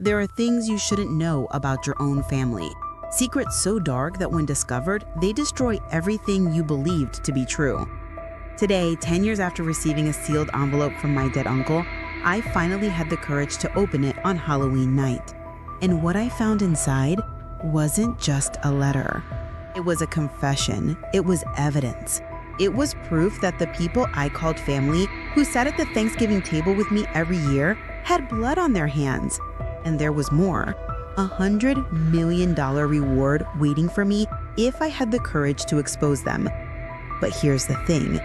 There are things you shouldn't know about your own family. Secrets so dark that when discovered, they destroy everything you believed to be true. Today, 10 years after receiving a sealed envelope from my dead uncle, I finally had the courage to open it on Halloween night. And what I found inside wasn't just a letter. It was a confession. It was evidence. It was proof that the people I called family, who sat at the Thanksgiving table with me every year, had blood on their hands. And there was more. $100 million reward waiting for me if I had the courage to expose them. But here's the thing.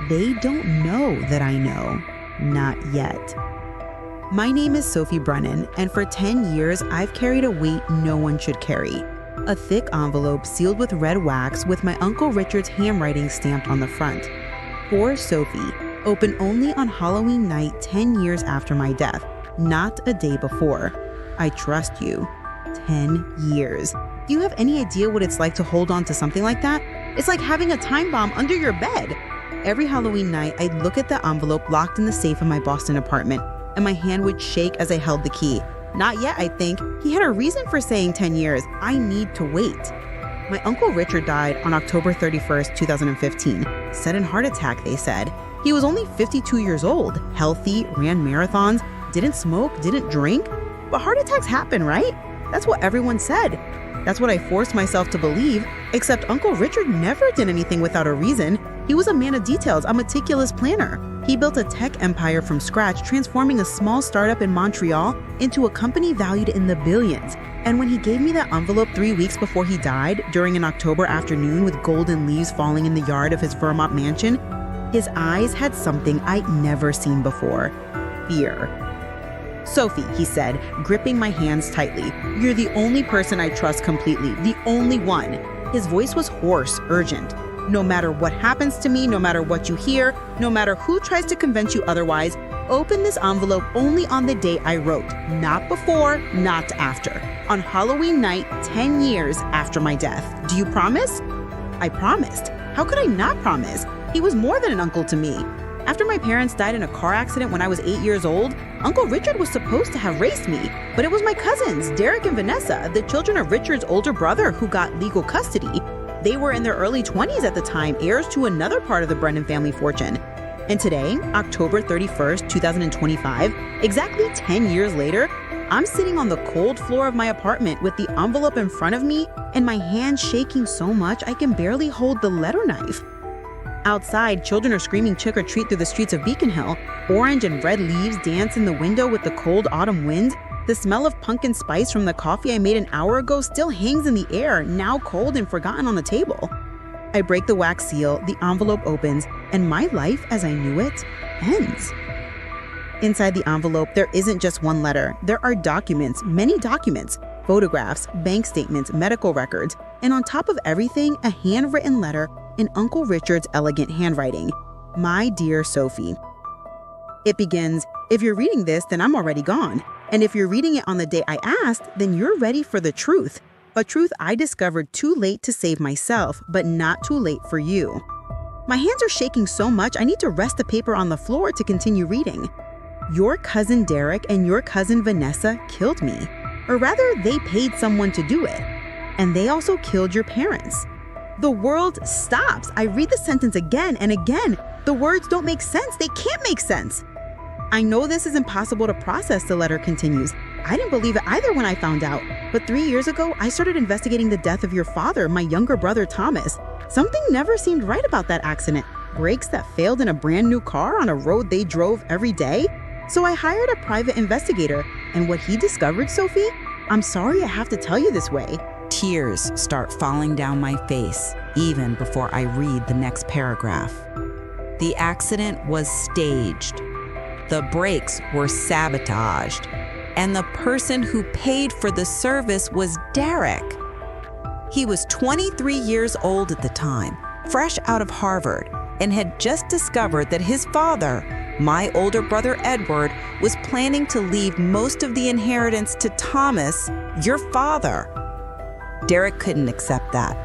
They don't know that I know. Not yet. My name is Sophie Brennan, and for 10 years, I've carried a weight no one should carry. A thick envelope sealed with red wax with my Uncle Richard's handwriting stamped on the front. For Sophie, open only on Halloween night 10 years after my death, not a day before. I trust you. 10 years. Do you have any idea what it's like to hold on to something like that? It's like having a time bomb under your bed. Every Halloween night, I'd look at the envelope locked in the safe in my Boston apartment, and my hand would shake as I held the key. Not yet, I think. He had a reason for saying 10 years. I need to wait. My Uncle Richard died on October 31st, 2015. Sudden heart attack, they said. He was only 52 years old, healthy, ran marathons, didn't smoke, didn't drink. But heart attacks happen, right? That's what everyone said. That's what I forced myself to believe, except Uncle Richard never did anything without a reason. He was a man of details, a meticulous planner. He built a tech empire from scratch, transforming a small startup in Montreal into a company valued in the billions. And when he gave me that envelope 3 weeks before he died, during an October afternoon with golden leaves falling in the yard of his Vermont mansion, his eyes had something I'd never seen before: fear. "Sophie," he said, gripping my hands tightly, "you're the only person I trust completely, the only one." His voice was hoarse, urgent. "No matter what happens to me, no matter what you hear, no matter who tries to convince you otherwise, open this envelope only on the day I wrote, not before, not after. On Halloween night, 10 years after my death. Do you promise?" I promised. How could I not promise? He was more than an uncle to me. After my parents died in a car accident when I was 8 years old, Uncle Richard was supposed to have raised me, but it was my cousins, Derek and Vanessa, the children of Richard's older brother, who got legal custody. They were in their early 20s at the time, heirs to another part of the Brennan family fortune. And today, October 31st, 2025, exactly 10 years later, I'm sitting on the cold floor of my apartment with the envelope in front of me and my hand shaking so much I can barely hold the letter knife. Outside, children are screaming trick or treat through the streets of Beacon Hill. Orange and red leaves dance in the window with the cold autumn wind. The smell of pumpkin spice from the coffee I made an hour ago still hangs in the air, now cold and forgotten on the table. I break the wax seal, the envelope opens, and my life as I knew it ends. Inside the envelope, there isn't just one letter. There are documents, many documents, photographs, bank statements, medical records, and on top of everything, a handwritten letter in Uncle Richard's elegant handwriting. "My dear Sophie." It begins, "If you're reading this, then I'm already gone. And if you're reading it on the day I asked, then you're ready for the truth. A truth I discovered too late to save myself, but not too late for you." My hands are shaking so much I need to rest the paper on the floor to continue reading. "Your cousin Derek and your cousin Vanessa killed me. Or rather, they paid someone to do it. And they also killed your parents." The world stops. I read the sentence again and again. The words don't make sense. They can't make sense. "I know this is impossible to process," the letter continues. "I didn't believe it either when I found out. But 3 years ago, I started investigating the death of your father, my younger brother Thomas. Something never seemed right about that accident. Brakes that failed in a brand new car on a road they drove every day. So I hired a private investigator. And what he discovered, Sophie? I'm sorry I have to tell you this way." Tears start falling down my face, even before I read the next paragraph. "The accident was staged. The brakes were sabotaged. And the person who paid for the service was Derek. He was 23 years old at the time, fresh out of Harvard, and had just discovered that his father, my older brother Edward, was planning to leave most of the inheritance to Thomas, your father. Derek couldn't accept that,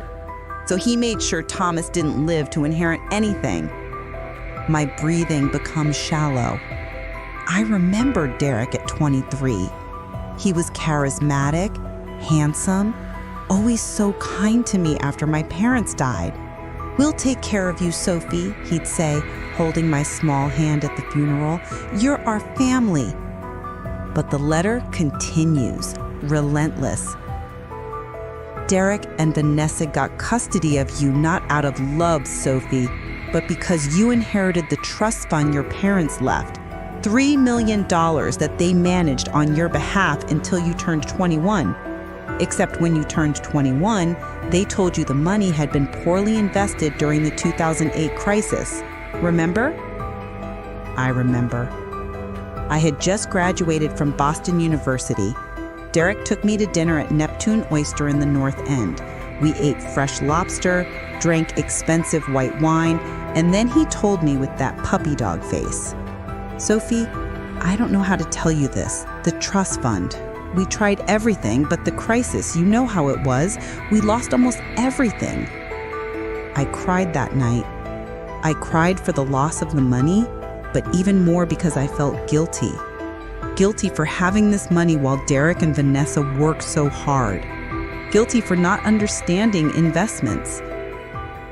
so he made sure Thomas didn't live to inherit anything. My breathing becomes shallow. I remember Derek at 23. He was charismatic, handsome, always so kind to me after my parents died. "We'll take care of you, Sophie," he'd say, holding my small hand at the funeral. "You're our family." But the letter continues, relentless. "Derek and Vanessa got custody of you not out of love, Sophie, but because you inherited the trust fund your parents left. $3 million that they managed on your behalf until you turned 21. Except when you turned 21, they told you the money had been poorly invested during the 2008 crisis. Remember?" I remember. I had just graduated from Boston University. Derek took me to dinner at Neptune Oyster in the North End. We ate fresh lobster, drank expensive white wine, and then he told me with that puppy dog face, "Sophie, I don't know how to tell you this. The trust fund. We tried everything, but the crisis, you know how it was. We lost almost everything." I cried that night. I cried for the loss of the money, but even more because I felt guilty. Guilty for having this money while Derek and Vanessa worked so hard. Guilty for not understanding investments.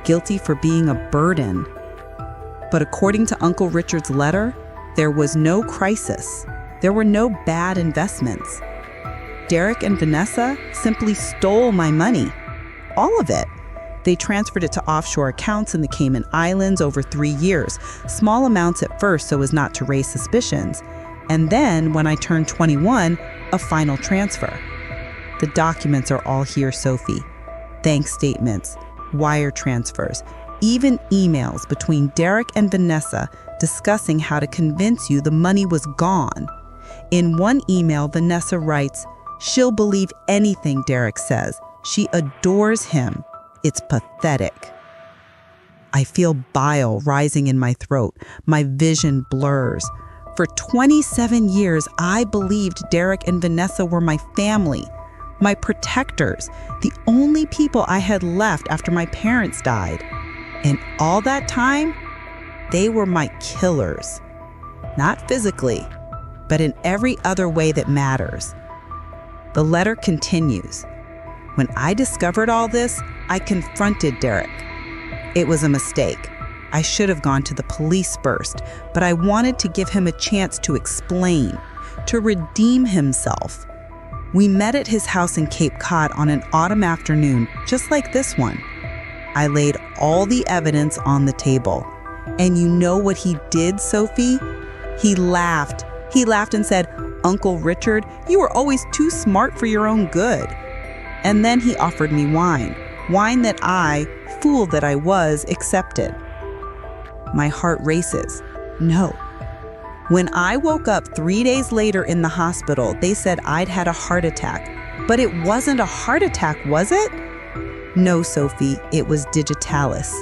Guilty for being a burden. But according to Uncle Richard's letter, there was no crisis. There were no bad investments. Derek and Vanessa simply stole my money. All of it. They transferred it to offshore accounts in the Cayman Islands over 3 years, small amounts at first so as not to raise suspicions. And then, when I turned 21, a final transfer. The documents are all here, Sophie. Bank statements, wire transfers, even emails between Derek and Vanessa discussing how to convince you the money was gone. In one email, Vanessa writes, "She'll believe anything Derek says. She adores him. It's pathetic." I feel bile rising in my throat. My vision blurs. For 27 years, I believed Derek and Vanessa were my family, my protectors, the only people I had left after my parents died. And all that time, they were my killers. Not physically, but in every other way that matters. The letter continues. When I discovered all this, I confronted Derek. It was a mistake. I should have gone to the police first, but I wanted to give him a chance to explain, to redeem himself. We met at his house in Cape Cod on an autumn afternoon, just like this one. I laid all the evidence on the table. And you know what he did, Sophie? He laughed. He laughed and said, "Uncle Richard, you were always too smart for your own good." And then he offered me wine that I, fool that I was, accepted. My heart races. No. When I woke up 3 days later in the hospital, they said I'd had a heart attack. But it wasn't a heart attack, was it? No, Sophie, it was digitalis,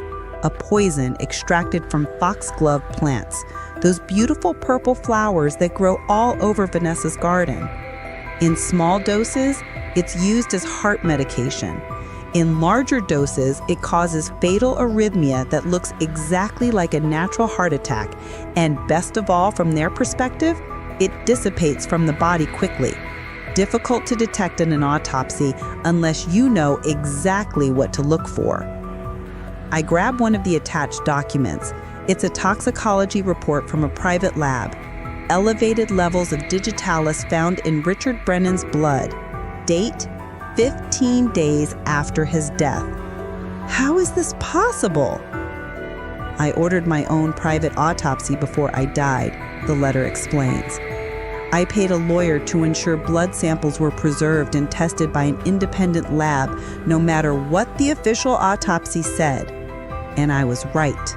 a poison extracted from foxglove plants, those beautiful purple flowers that grow all over Vanessa's garden. In small doses, it's used as heart medication. In larger doses, it causes fatal arrhythmia that looks exactly like a natural heart attack, and best of all, from their perspective, it dissipates from the body quickly. Difficult to detect in an autopsy unless you know exactly what to look for. I grab one of the attached documents. It's a toxicology report from a private lab. Elevated levels of digitalis found in Richard Brennan's blood. Date, 15 days after his death. How is this possible? I ordered my own private autopsy before I died, the letter explains. I paid a lawyer to ensure blood samples were preserved and tested by an independent lab, no matter what the official autopsy said. And I was right.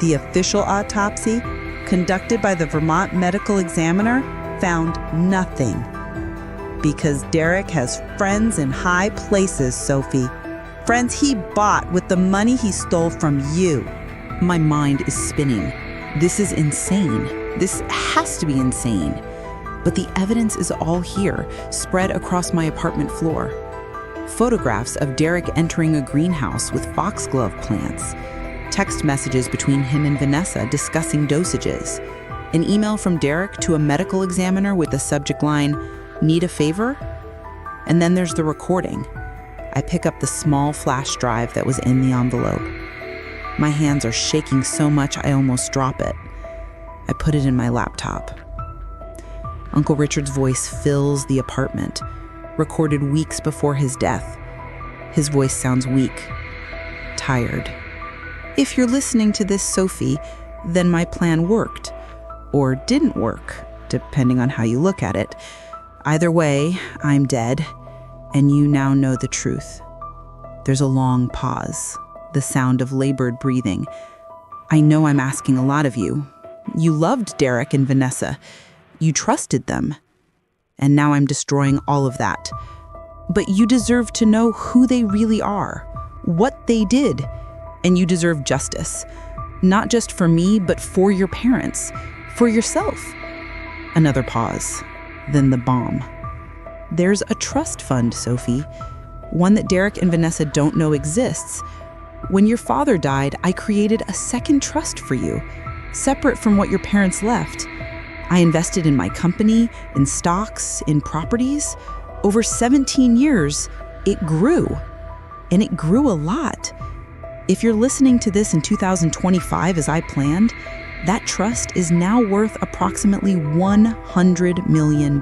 The official autopsy, conducted by the Vermont Medical Examiner, found nothing. Because Derek has friends in high places, Sophie. Friends he bought with the money he stole from you. My mind is spinning. This is insane. This has to be insane. But the evidence is all here, spread across my apartment floor. Photographs of Derek entering a greenhouse with foxglove plants. Text messages between him and Vanessa discussing dosages. An email from Derek to a medical examiner with the subject line, Need a favor? And then there's the recording. I pick up the small flash drive that was in the envelope. My hands are shaking so much I almost drop it. I put it in my laptop. Uncle Richard's voice fills the apartment, recorded weeks before his death. His voice sounds weak, tired. If you're listening to this, Sophie, then my plan worked, or didn't work, depending on how you look at it. Either way, I'm dead, and you now know the truth. There's a long pause, the sound of labored breathing. I know I'm asking a lot of you. You loved Derek and Vanessa. You trusted them. And now I'm destroying all of that. But you deserve to know who they really are, what they did, and you deserve justice. Not just for me, but for your parents, for yourself. Another pause, then the bomb. There's a trust fund, Sophie, one that Derek and Vanessa don't know exists. When your father died, I created a second trust for you, separate from what your parents left. I invested in my company, in stocks, in properties. Over 17 years, it grew. And it grew a lot. If you're listening to this in 2025 as I planned, that trust is now worth approximately $100 million.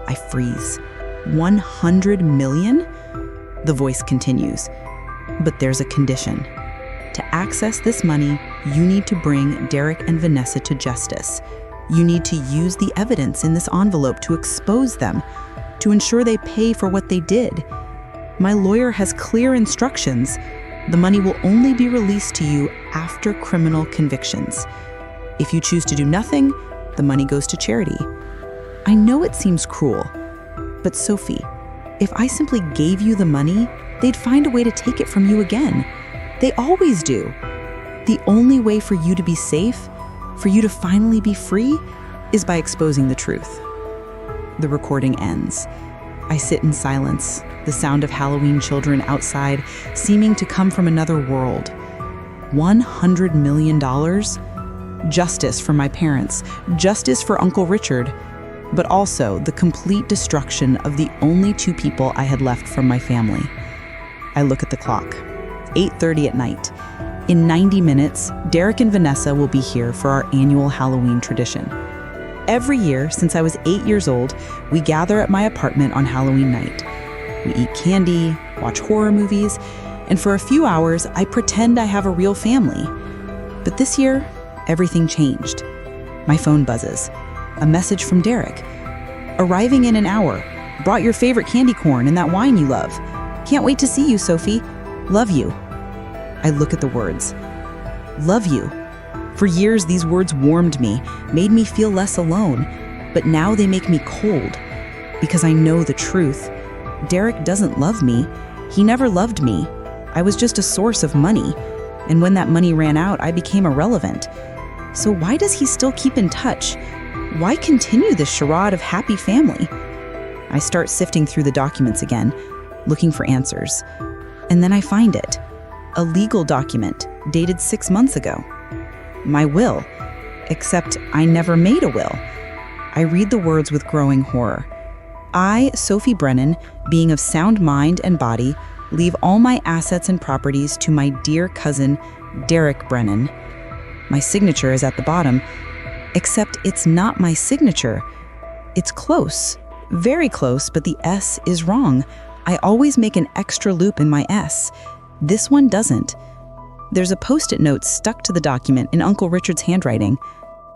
I freeze. 100 million? The voice continues. But there's a condition. To access this money, you need to bring Derek and Vanessa to justice. You need to use the evidence in this envelope to expose them, to ensure they pay for what they did. My lawyer has clear instructions. The money will only be released to you after criminal convictions. If you choose to do nothing, the money goes to charity. I know it seems cruel, but Sophie, if I simply gave you the money, they'd find a way to take it from you again. They always do. The only way for you to be safe, for you to finally be free, is by exposing the truth. The recording ends. I sit in silence, the sound of Halloween children outside seeming to come from another world. $100 million? Justice for my parents, justice for Uncle Richard, but also the complete destruction of the only two people I had left from my family. I look at the clock. 8:30 at night. In 90 minutes, Derek and Vanessa will be here for our annual Halloween tradition. Every year since I was 8 years old, we gather at my apartment on Halloween night. We eat candy, watch horror movies, and for a few hours, I pretend I have a real family. But this year, everything changed. My phone buzzes. A message from Derek. Arriving in an hour. Brought your favorite candy corn and that wine you love. Can't wait to see you, Sophie. Love you. I look at the words. Love you. For years, these words warmed me, made me feel less alone, but now they make me cold because I know the truth. Derek doesn't love me. He never loved me. I was just a source of money, and when that money ran out, I became irrelevant. So why does he still keep in touch? Why continue this charade of happy family? I start sifting through the documents again, looking for answers. And then I find it. A legal document dated 6 months ago. My will. Except I never made a will. I read the words with growing horror. I, Sophie Brennan, being of sound mind and body, leave all my assets and properties to my dear cousin, Derek Brennan. My signature is at the bottom, except it's not my signature. It's close, very close, but the S is wrong. I always make an extra loop in my S. This one doesn't. There's a post-it note stuck to the document in Uncle Richard's handwriting.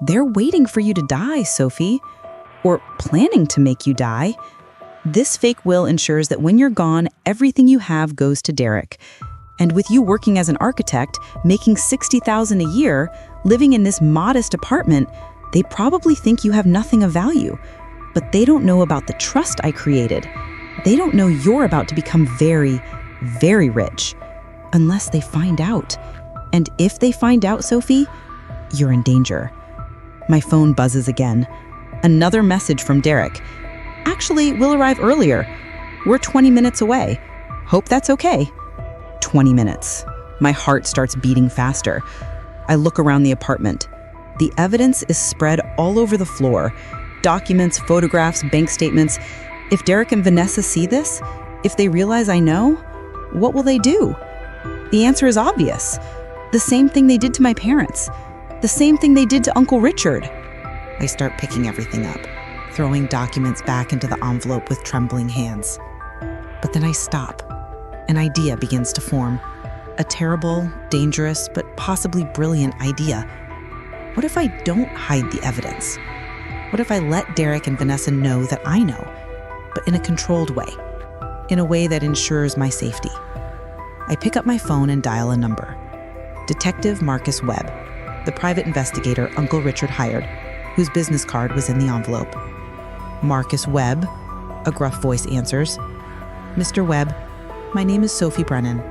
They're waiting for you to die, Sophie. Or planning to make you die. This fake will ensures that when you're gone, everything you have goes to Derek. And with you working as an architect, making $60,000 a year, living in this modest apartment, they probably think you have nothing of value. But they don't know about the trust I created. They don't know you're about to become very, very rich. Unless they find out. And if they find out, Sophie, you're in danger. My phone buzzes again. Another message from Derek. Actually, we'll arrive earlier. We're 20 minutes away. Hope that's okay. 20 minutes. My heart starts beating faster. I look around the apartment. The evidence is spread all over the floor. Documents, photographs, bank statements. If Derek and Vanessa see this, if they realize I know, what will they do? The answer is obvious. The same thing they did to my parents. The same thing they did to Uncle Richard. I start picking everything up, throwing documents back into the envelope with trembling hands. But then I stop. An idea begins to form. A terrible, dangerous, but possibly brilliant idea. What if I don't hide the evidence? What if I let Derek and Vanessa know that I know, but in a controlled way, in a way that ensures my safety? I pick up my phone and dial a number. Detective Marcus Webb, the private investigator Uncle Richard hired, whose business card was in the envelope. Marcus Webb, a gruff voice answers. Mr. Webb, my name is Sophie Brennan.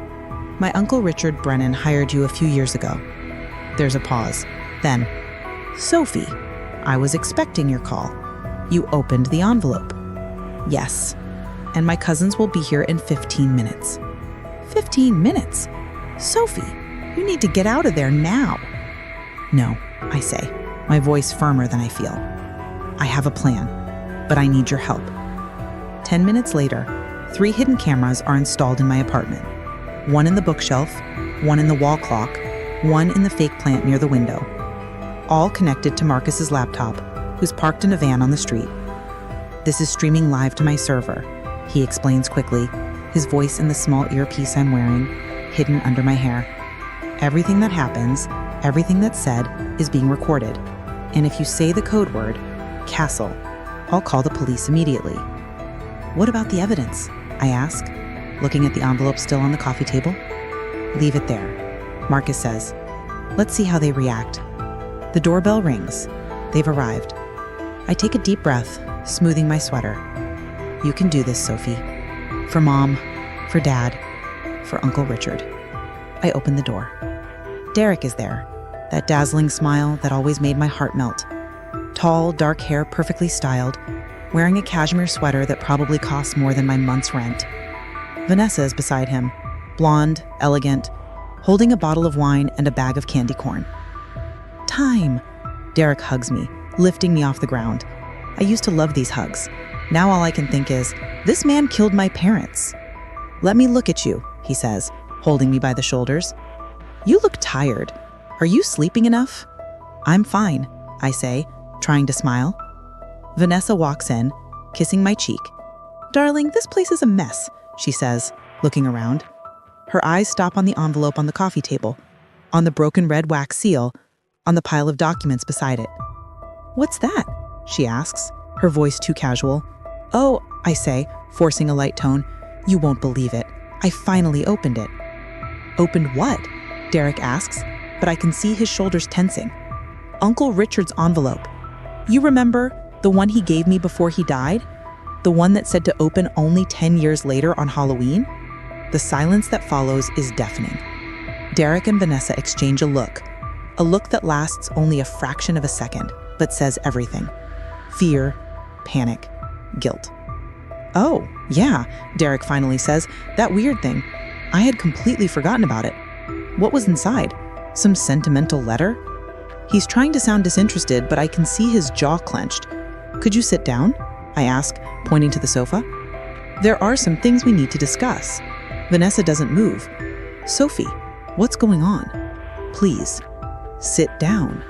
My Uncle Richard Brennan hired you a few years ago. There's a pause. Then, Sophie, I was expecting your call. You opened the envelope. Yes, and my cousins will be here in 15 minutes. 15 minutes? Sophie, you need to get out of there now. No, I say, my voice firmer than I feel. I have a plan, but I need your help. 10 minutes later, 3 hidden cameras are installed in my apartment. One in the bookshelf, one in the wall clock, one in the fake plant near the window. All connected to Marcus's laptop, who's parked in a van on the street. This is streaming live to my server, he explains quickly, his voice in the small earpiece I'm wearing, hidden under my hair. Everything that happens, everything that's said, is being recorded. And if you say the code word, castle, I'll call the police immediately. What about the evidence? I ask, looking at the envelope still on the coffee table. Leave it there, Marcus says. Let's see how they react. The doorbell rings. They've arrived. I take a deep breath, smoothing my sweater. You can do this, Sophie. For Mom, for Dad, for Uncle Richard. I open the door. Derek is there, that dazzling smile that always made my heart melt. Tall, dark hair perfectly styled, wearing a cashmere sweater that probably costs more than my month's rent. Vanessa is beside him, blonde, elegant, holding a bottle of wine and a bag of candy corn. Time! Derek hugs me, lifting me off the ground. I used to love these hugs. Now all I can think is, this man killed my parents. Let me look at you, he says, holding me by the shoulders. You look tired. Are you sleeping enough? I'm fine, I say, trying to smile. Vanessa walks in, kissing my cheek. Darling, this place is a mess, she says, looking around. Her eyes stop on the envelope on the coffee table, on the broken red wax seal, on the pile of documents beside it. What's that? She asks, her voice too casual. Oh, I say, forcing a light tone. You won't believe it. I finally opened it. Opened what? Derek asks, but I can see his shoulders tensing. Uncle Richard's envelope. You remember, the one he gave me before he died? The one that said to open only 10 years later on Halloween? The silence that follows is deafening. Derek and Vanessa exchange a look that lasts only a fraction of a second, but says everything. Fear, panic, guilt. Oh, yeah, Derek finally says, that weird thing. I had completely forgotten about it. What was inside? Some sentimental letter? He's trying to sound disinterested, but I can see his jaw clenched. Could you sit down? I ask, pointing to the sofa. There are some things we need to discuss. Vanessa doesn't move. Sophie, what's going on? Please, sit down.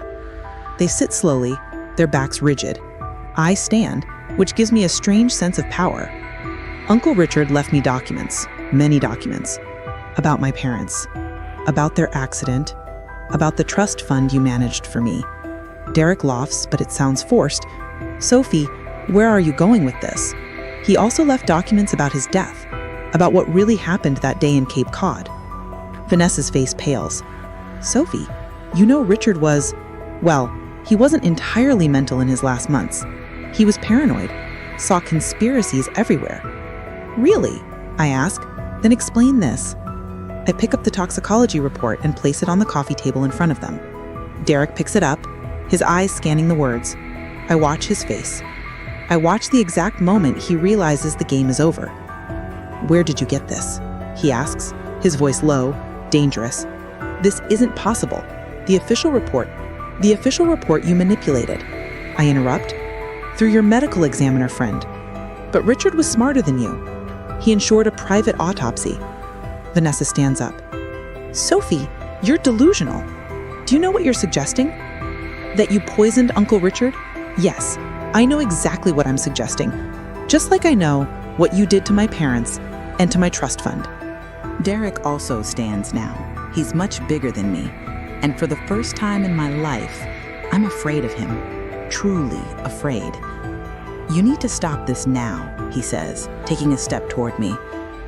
They sit slowly, their backs rigid. I stand, which gives me a strange sense of power. Uncle Richard left me documents, many documents, about my parents, about their accident, about the trust fund you managed for me. Derek laughs, but it sounds forced. Sophie, where are you going with this? He also left documents about his death, about what really happened that day in Cape Cod. Vanessa's face pales. Sophie, you know Richard was, well, he wasn't entirely mental in his last months. He was paranoid, saw conspiracies everywhere. Really? I ask. Then explain this. I pick up the toxicology report and place it on the coffee table in front of them. Derek picks it up, his eyes scanning the words. I watch his face. I watch the exact moment he realizes the game is over. Where did you get this? He asks, his voice low, dangerous. This isn't possible. The official report you manipulated. I interrupt. through your medical examiner friend. But Richard was smarter than you. He ensured a private autopsy. Vanessa stands up. Sophie, you're delusional. Do you know what you're suggesting? That you poisoned Uncle Richard? Yes, I know exactly what I'm suggesting. Just like I know what you did to my parents and to my trust fund. Derek also stands now. He's much bigger than me. And for the first time in my life, I'm afraid of him. Truly afraid. You need to stop this now, he says, taking a step toward me.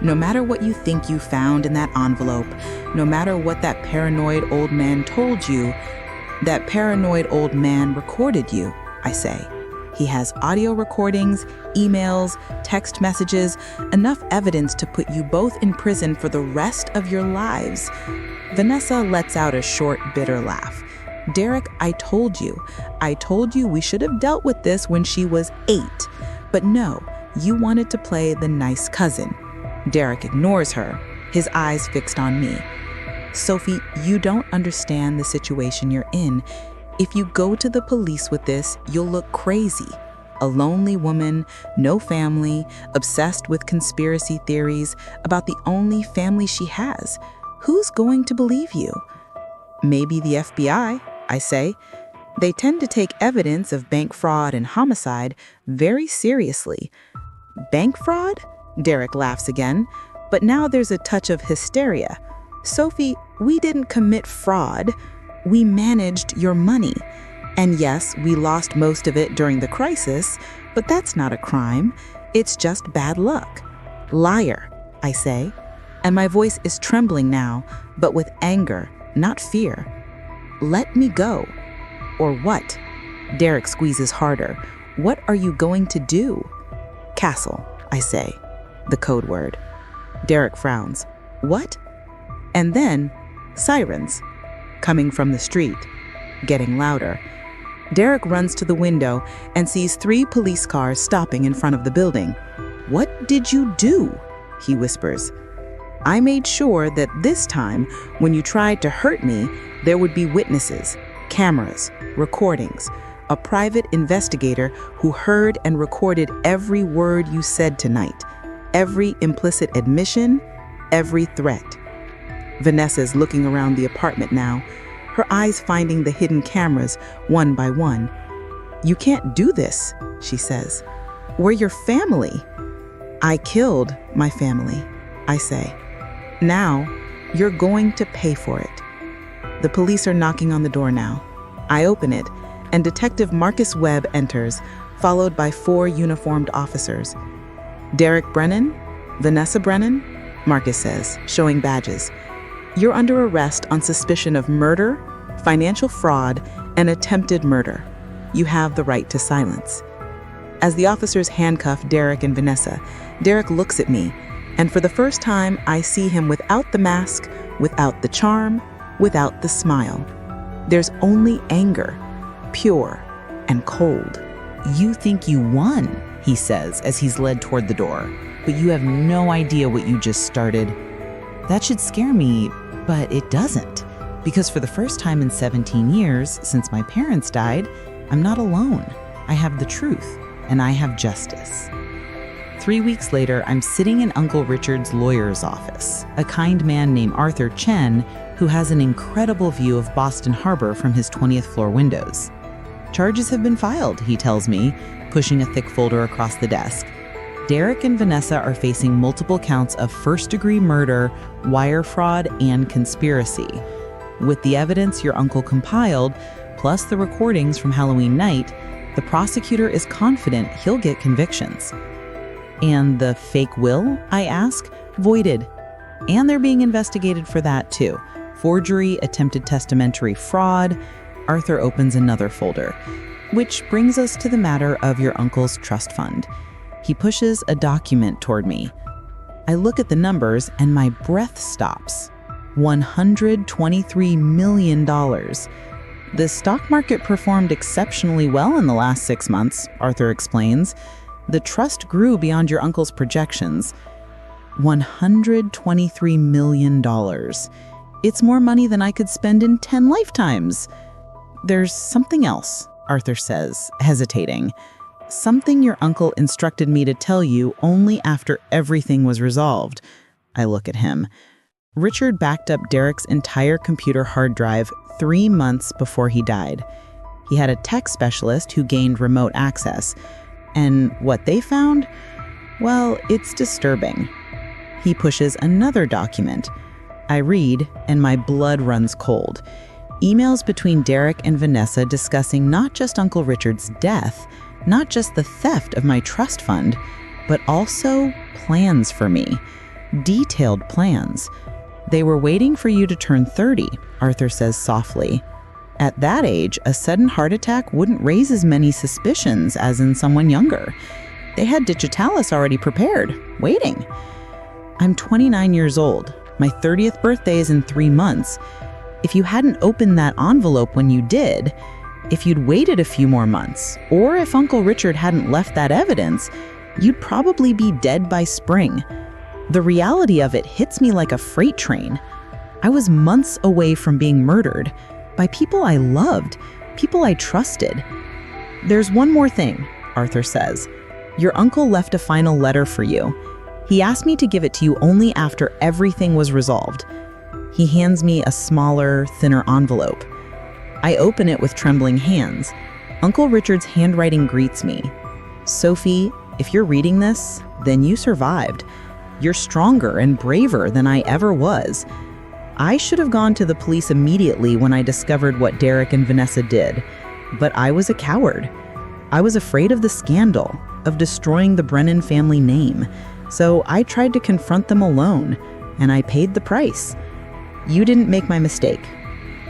No matter what you think you found in that envelope, no matter what that paranoid old man told you, that paranoid old man recorded you, I say. He has audio recordings, emails, text messages, enough evidence to put you both in prison for the rest of your lives. Vanessa lets out a short, bitter laugh. Derek, I told you we should have dealt with this when she was 8. But no, you wanted to play the nice cousin. Derek ignores her, his eyes fixed on me. Sophie, you don't understand the situation you're in. If you go to the police with this, you'll look crazy. A lonely woman, no family, obsessed with conspiracy theories about the only family she has. Who's going to believe you? Maybe the FBI, I say. They tend to take evidence of bank fraud and homicide very seriously. Bank fraud? Derek laughs again, but now there's a touch of hysteria. Sophie, we didn't commit fraud. We managed your money. And yes, we lost most of it during the crisis, but that's not a crime. It's just bad luck. Liar, I say. And my voice is trembling now, but with anger, not fear. Let me go. Or what? Derek squeezes harder. What are you going to do? Castle, I say, the code word. Derek frowns. What? And then, sirens, coming from the street, getting louder. Derek runs to the window and sees 3 police cars stopping in front of the building. What did you do? He whispers. I made sure that this time, when you tried to hurt me, there would be witnesses, cameras, recordings, a private investigator who heard and recorded every word you said tonight, every implicit admission, every threat. Vanessa's looking around the apartment now, her eyes finding the hidden cameras one by one. You can't do this, she says. We're your family. I killed my family, I say. Now, you're going to pay for it. The police are knocking on the door now. I open it, and Detective Marcus Webb enters, followed by 4 uniformed officers. Derek Brennan? Vanessa Brennan? Marcus says, showing badges. You're under arrest on suspicion of murder, financial fraud, and attempted murder. You have the right to silence. As the officers handcuff Derek and Vanessa, Derek looks at me, and for the first time, I see him without the mask, without the charm, without the smile. There's only anger, pure and cold. You think you won, he says as he's led toward the door, but you have no idea what you just started. That should scare me, but it doesn't, because for the first time in 17 years, since my parents died, I'm not alone. I have the truth, and I have justice. 3 weeks later, I'm sitting in Uncle Richard's lawyer's office, a kind man named Arthur Chen, who has an incredible view of Boston Harbor from his 20th floor windows. Charges have been filed, he tells me, pushing a thick folder across the desk. Derek and Vanessa are facing multiple counts of first-degree murder, wire fraud, and conspiracy. With the evidence your uncle compiled, plus the recordings from Halloween night, the prosecutor is confident he'll get convictions. And the fake will, I ask? Voided. And they're being investigated for that too. Forgery, attempted testamentary fraud. Arthur opens another folder. Which brings us to the matter of your uncle's trust fund. He pushes a document toward me. I look at the numbers and my breath stops. $123 million. The stock market performed exceptionally well in the last 6 months, Arthur explains. The trust grew beyond your uncle's projections. $123 million. It's more money than I could spend in 10 lifetimes. There's something else, Arthur says, hesitating. Something your uncle instructed me to tell you only after everything was resolved. I look at him. Richard backed up Derek's entire computer hard drive 3 months before he died. He had a tech specialist who gained remote access. And what they found? Well, it's disturbing. He pushes another document. I read, and my blood runs cold. Emails between Derek and Vanessa discussing not just Uncle Richard's death, not just the theft of my trust fund, but also plans for me. Detailed plans. They were waiting for you to turn 30, Arthur says softly. At that age, a sudden heart attack wouldn't raise as many suspicions as in someone younger. They had digitalis already prepared, waiting. I'm 29 years old. My 30th birthday is in 3 months. If you hadn't opened that envelope when you did, if you'd waited a few more months, or if Uncle Richard hadn't left that evidence, you'd probably be dead by spring. The reality of it hits me like a freight train. I was months away from being murdered by people I loved, people I trusted. There's one more thing, Arthur says. Your uncle left a final letter for you. He asked me to give it to you only after everything was resolved. He hands me a smaller, thinner envelope. I open it with trembling hands. Uncle Richard's handwriting greets me. Sophie, if you're reading this, then you survived. You're stronger and braver than I ever was. I should have gone to the police immediately when I discovered what Derek and Vanessa did, but I was a coward. I was afraid of the scandal, of destroying the Brennan family name, so I tried to confront them alone, and I paid the price. You didn't make my mistake.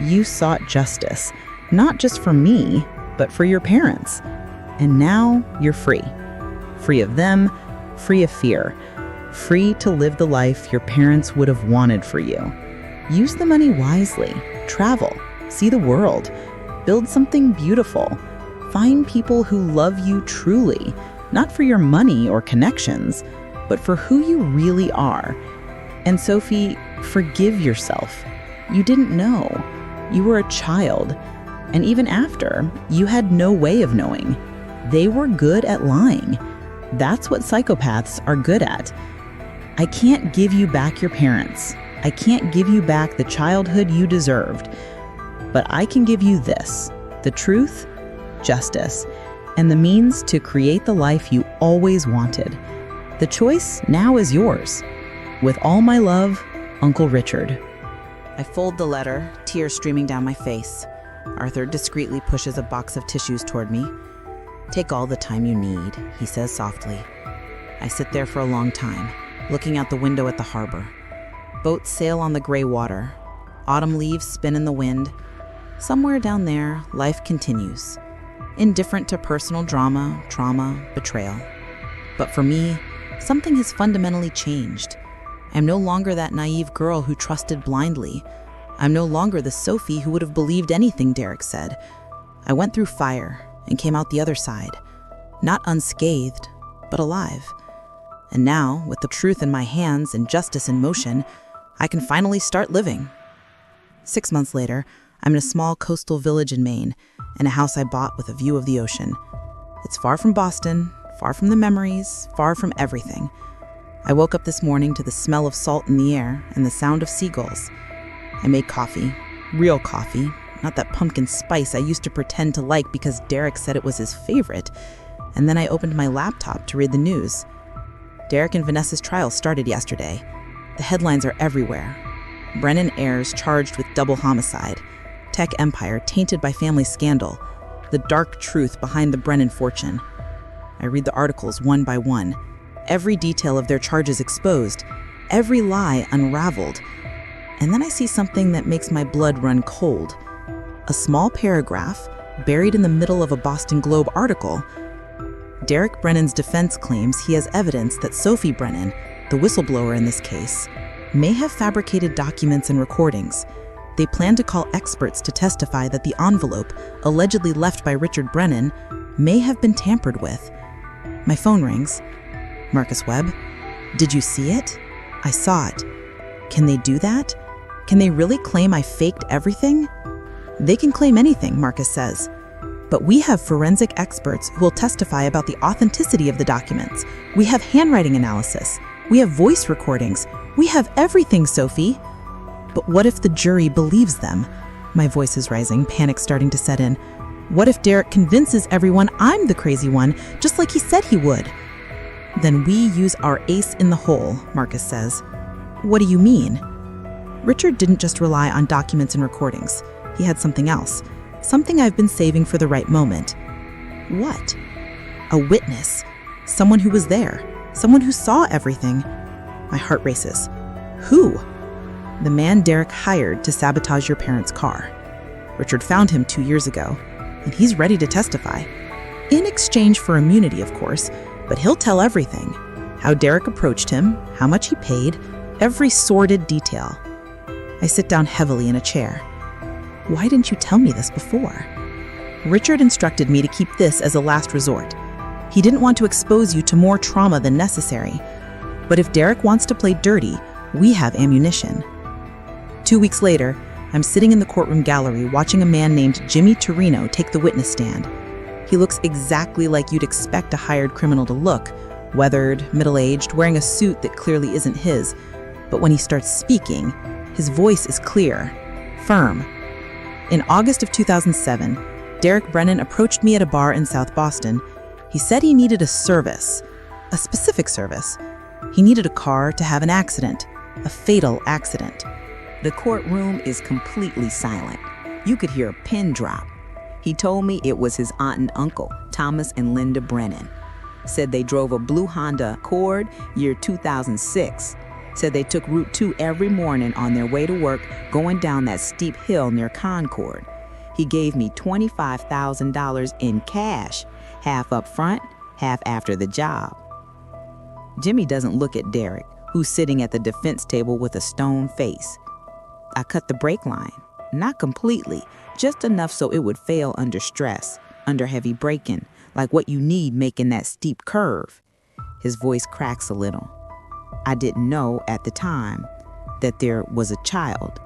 You sought justice, not just for me, but for your parents. And now you're free. Free of them, free of fear. Free to live the life your parents would have wanted for you. Use the money wisely. Travel. See the world. Build something beautiful. Find people who love you truly, not for your money or connections, but for who you really are. And Sophie, forgive yourself. You didn't know. You were a child. And even after, you had no way of knowing. They were good at lying. That's what psychopaths are good at. I can't give you back your parents. I can't give you back the childhood you deserved. But I can give you this: the truth, justice, and the means to create the life you always wanted. The choice now is yours. With all my love, Uncle Richard. I fold the letter, tears streaming down my face. Arthur discreetly pushes a box of tissues toward me. Take all the time you need, he says softly. I sit there for a long time, looking out the window at the harbor. Boats sail on the gray water. Autumn leaves spin in the wind. Somewhere down there, life continues. Indifferent to personal drama, trauma, betrayal. But for me, something has fundamentally changed. I'm no longer that naive girl who trusted blindly. I'm no longer the Sophie who would have believed anything Derek said. I went through fire and came out the other side. Not unscathed, but alive. And now, with the truth in my hands and justice in motion, I can finally start living. 6 months later, I'm in a small coastal village in Maine, in a house I bought with a view of the ocean. It's far from Boston, far from the memories, far from everything. I woke up this morning to the smell of salt in the air and the sound of seagulls. I made coffee, real coffee, not that pumpkin spice I used to pretend to like because Derek said it was his favorite. And then I opened my laptop to read the news. Derek and Vanessa's trial started yesterday. The headlines are everywhere. Brennan heirs charged with double homicide. Tech empire tainted by family scandal. The dark truth behind the Brennan fortune. I read the articles one by one. Every detail of their charges exposed. Every lie unraveled. And then I see something that makes my blood run cold. A small paragraph buried in the middle of a Boston Globe article. Derek Brennan's defense claims he has evidence that Sophie Brennan, the whistleblower in this case, may have fabricated documents and recordings. They plan to call experts to testify that the envelope, allegedly left by Richard Brennan, may have been tampered with. My phone rings. Marcus Webb, did you see it? I saw it. Can they do that? Can they really claim I faked everything? They can claim anything, Marcus says. But we have forensic experts who will testify about the authenticity of the documents. We have handwriting analysis. We have voice recordings. We have everything, Sophie. But what if the jury believes them? My voice is rising, panic starting to set in. What if Derek convinces everyone I'm the crazy one, just like he said he would? Then we use our ace in the hole, Marcus says. What do you mean? Richard didn't just rely on documents and recordings. He had something else. Something I've been saving for the right moment. What? A witness. Someone who was there. Someone who saw everything. My heart races. Who? The man Derek hired to sabotage your parents' car. Richard found him 2 years ago, and he's ready to testify. In exchange for immunity, of course, but he'll tell everything. How Derek approached him, how much he paid, every sordid detail. I sit down heavily in a chair. Why didn't you tell me this before? Richard instructed me to keep this as a last resort. He didn't want to expose you to more trauma than necessary. But if Derek wants to play dirty, we have ammunition. 2 weeks later, I'm sitting in the courtroom gallery watching a man named Jimmy Torino take the witness stand. He looks exactly like you'd expect a hired criminal to look, weathered, middle-aged, wearing a suit that clearly isn't his. But when he starts speaking, his voice is clear, firm. In August of 2007, Derek Brennan approached me at a bar in South Boston. He said he needed a service, a specific service. He needed a car to have an accident, a fatal accident. The courtroom is completely silent. You could hear a pin drop. He told me it was his aunt and uncle, Thomas and Linda Brennan. Said they drove a blue Honda Accord, year 2006. Said they took Route 2 every morning on their way to work, going down that steep hill near Concord. He gave me $25,000 in cash, half up front, half after the job. Jimmy doesn't look at Derek, who's sitting at the defense table with a stone face. I cut the brake line, not completely, just enough so it would fail under stress, under heavy braking, like what you need making that steep curve. His voice cracks a little. I didn't know at the time that there was a child,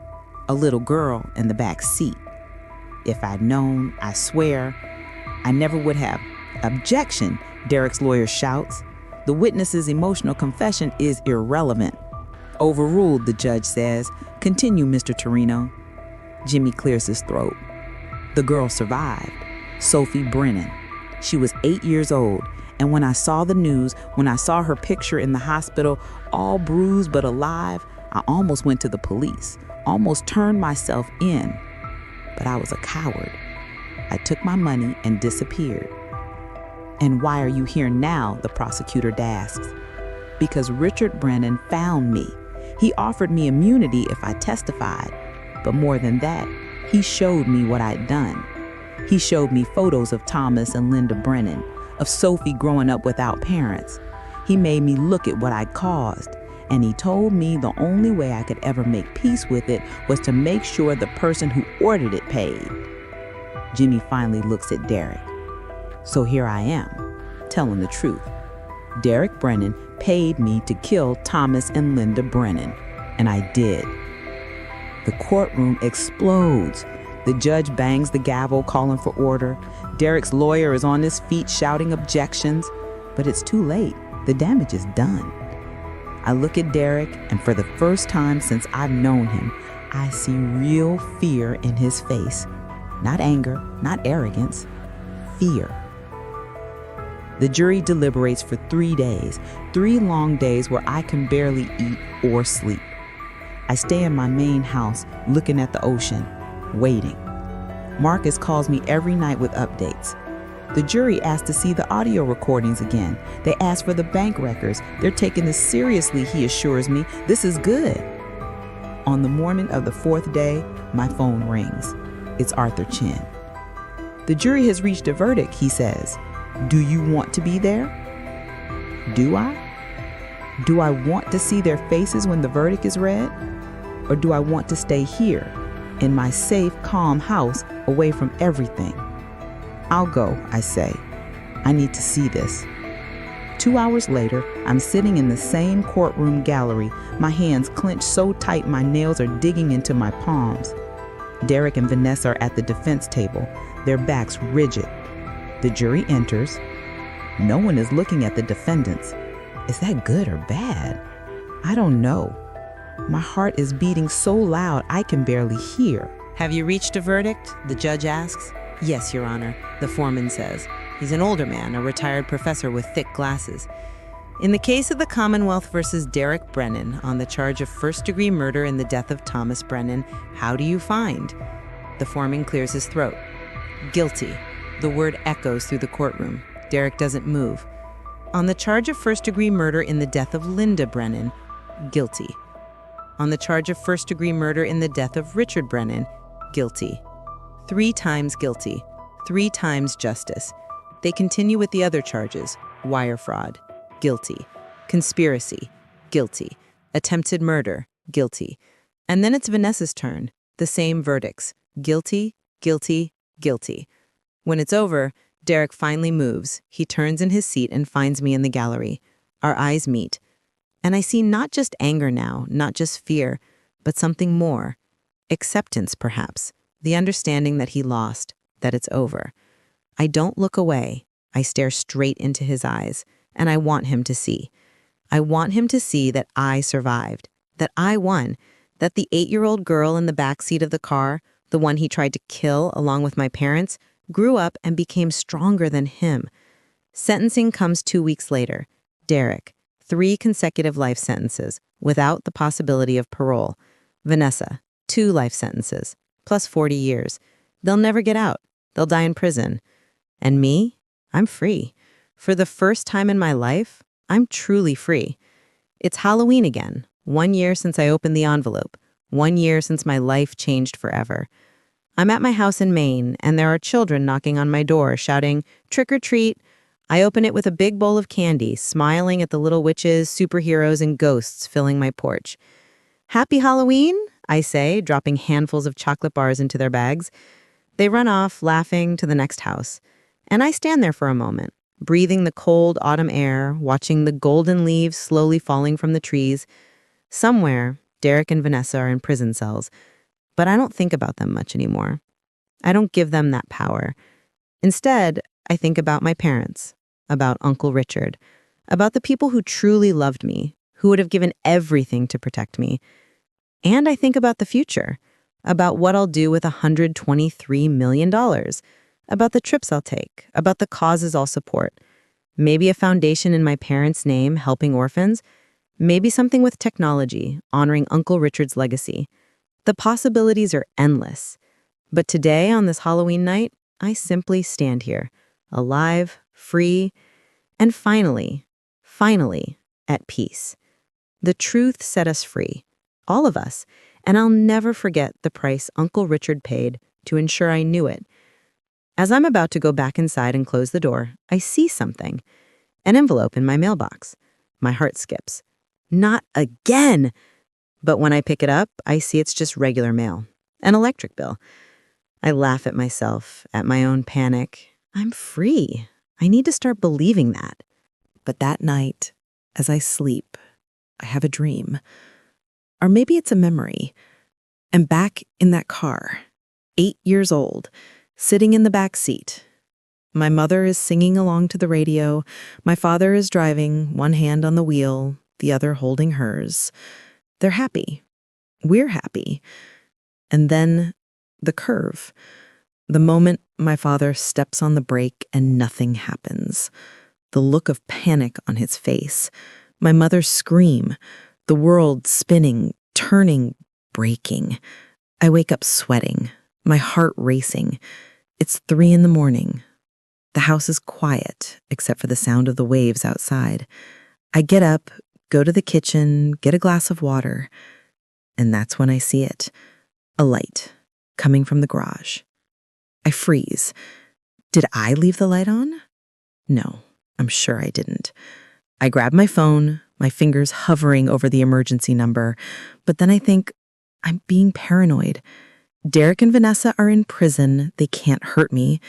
a little girl in the back seat. If I'd known, I swear, I never would have. Objection, Derek's lawyer shouts. The witness's emotional confession is irrelevant. Overruled, the judge says. Continue, Mr. Torino. Jimmy clears his throat. The girl survived. Sophie Brennan. She was 8 years old, and when I saw the news, when I saw her picture in the hospital, all bruised but alive, I almost went to the police, almost turned myself in. But I was a coward. I took my money and disappeared. And why are you here now? The prosecutor asks. Because Richard Brennan found me. He offered me immunity if I testified. But more than that, he showed me what I'd done. He showed me photos of Thomas and Linda Brennan, of Sophie growing up without parents. He made me look at what I'd caused, and he told me the only way I could ever make peace with it was to make sure the person who ordered it paid. Jimmy finally looks at Derek. So here I am, telling the truth. Derek Brennan paid me to kill Thomas and Linda Brennan, and I did. The courtroom explodes. The judge bangs the gavel, calling for order. Derek's lawyer is on his feet shouting objections, but it's too late. The damage is done. I look at Derek, and for the first time since I've known him, I see real fear in his face. Not anger, not arrogance, fear. The jury deliberates for 3 days, 3 long days where I can barely eat or sleep. I stay in my main house, looking at the ocean, waiting. Marcus calls me every night with updates. The jury asks to see the audio recordings again. They ask for the bank records. They're taking this seriously, he assures me. This is good. On the morning of the 4th day, my phone rings. It's Arthur Chin. The jury has reached a verdict, he says. Do you want to be there? Do I? Do I want to see their faces when the verdict is read? Or do I want to stay here, in my safe, calm house, away from everything? I'll go, I say. I need to see this. 2 hours later, I'm sitting in the same courtroom gallery, my hands clenched so tight my nails are digging into my palms. Derek and Vanessa are at the defense table, their backs rigid. The jury enters. No one is looking at the defendants. Is that good or bad? I don't know. My heart is beating so loud I can barely hear. Have you reached a verdict? The judge asks. Yes, Your Honor, the foreman says. He's an older man, a retired professor with thick glasses. In the case of the Commonwealth versus Derek Brennan on the charge of first-degree murder in the death of Thomas Brennan, how do you find? The foreman clears his throat. Guilty. The word echoes through the courtroom. Derek doesn't move. On the charge of first-degree murder in the death of Linda Brennan, guilty. On the charge of first-degree murder in the death of Richard Brennan, guilty. 3 times guilty. 3 times justice. They continue with the other charges. Wire fraud, guilty. Conspiracy, guilty. Attempted murder, guilty. And then it's Vanessa's turn. The same verdicts. Guilty, guilty, guilty. When it's over, Derek finally moves. He turns in his seat and finds me in the gallery. Our eyes meet. And I see not just anger now, not just fear, but something more. Acceptance, perhaps. The understanding that he lost, that it's over. I don't look away. I stare straight into his eyes, and I want him to see. I want him to see that I survived, that I won, that the 8-year-old girl in the backseat of the car, the one he tried to kill along with my parents, grew up and became stronger than him. Sentencing comes 2 weeks later. Derek, 3 consecutive life sentences, without the possibility of parole. Vanessa, 2 life sentences, plus 40 years. They'll never get out. They'll die in prison. And me? I'm free. For the first time in my life, I'm truly free. It's Halloween again. 1 year since I opened the envelope. 1 year since my life changed forever. I'm at my house in Maine, and there are children knocking on my door, shouting, "Trick or treat." I open it with a big bowl of candy, smiling at the little witches, superheroes, and ghosts filling my porch. "Happy Halloween," I say, dropping handfuls of chocolate bars into their bags. They run off, laughing, to the next house. And I stand there for a moment, breathing the cold autumn air, watching the golden leaves slowly falling from the trees. Somewhere, Derek and Vanessa are in prison cells, but I don't think about them much anymore. I don't give them that power. Instead, I think about my parents, about Uncle Richard, about the people who truly loved me, who would have given everything to protect me. And I think about the future, about what I'll do with $123 million, about the trips I'll take, about the causes I'll support. Maybe a foundation in my parents' name helping orphans, maybe something with technology, honoring Uncle Richard's legacy. The possibilities are endless. But today, on this Halloween night, I simply stand here, alive, free, and finally, at peace. The truth set us free, all of us, and I'll never forget the price Uncle Richard paid to ensure I knew it. As I'm about to go back inside and close the door, I see something. An envelope in my mailbox. My heart skips. Not again! But when I pick it up, I see it's just regular mail. An electric bill. I laugh at myself, at my own panic. I'm free. I need to start believing that. But that night, as I sleep, I have a dream. Or maybe it's a memory. I'm back in that car, 8 years old, sitting in the back seat. My mother is singing along to the radio. My father is driving, one hand on the wheel, the other holding hers. They're happy. We're happy. And then the curve. The moment my father steps on the brake and nothing happens. The look of panic on his face. My mother's scream. The world spinning, turning, breaking. I wake up sweating, my heart racing. It's 3 a.m. The house is quiet, except for the sound of the waves outside. I get up, go to the kitchen, get a glass of water, and that's when I see it. A light coming from the garage. I freeze. Did I leave the light on? No, I'm sure I didn't. I grab my phone, my fingers hovering over the emergency number, but then I think, I'm being paranoid. Derek and Vanessa are in prison. They can't hurt me.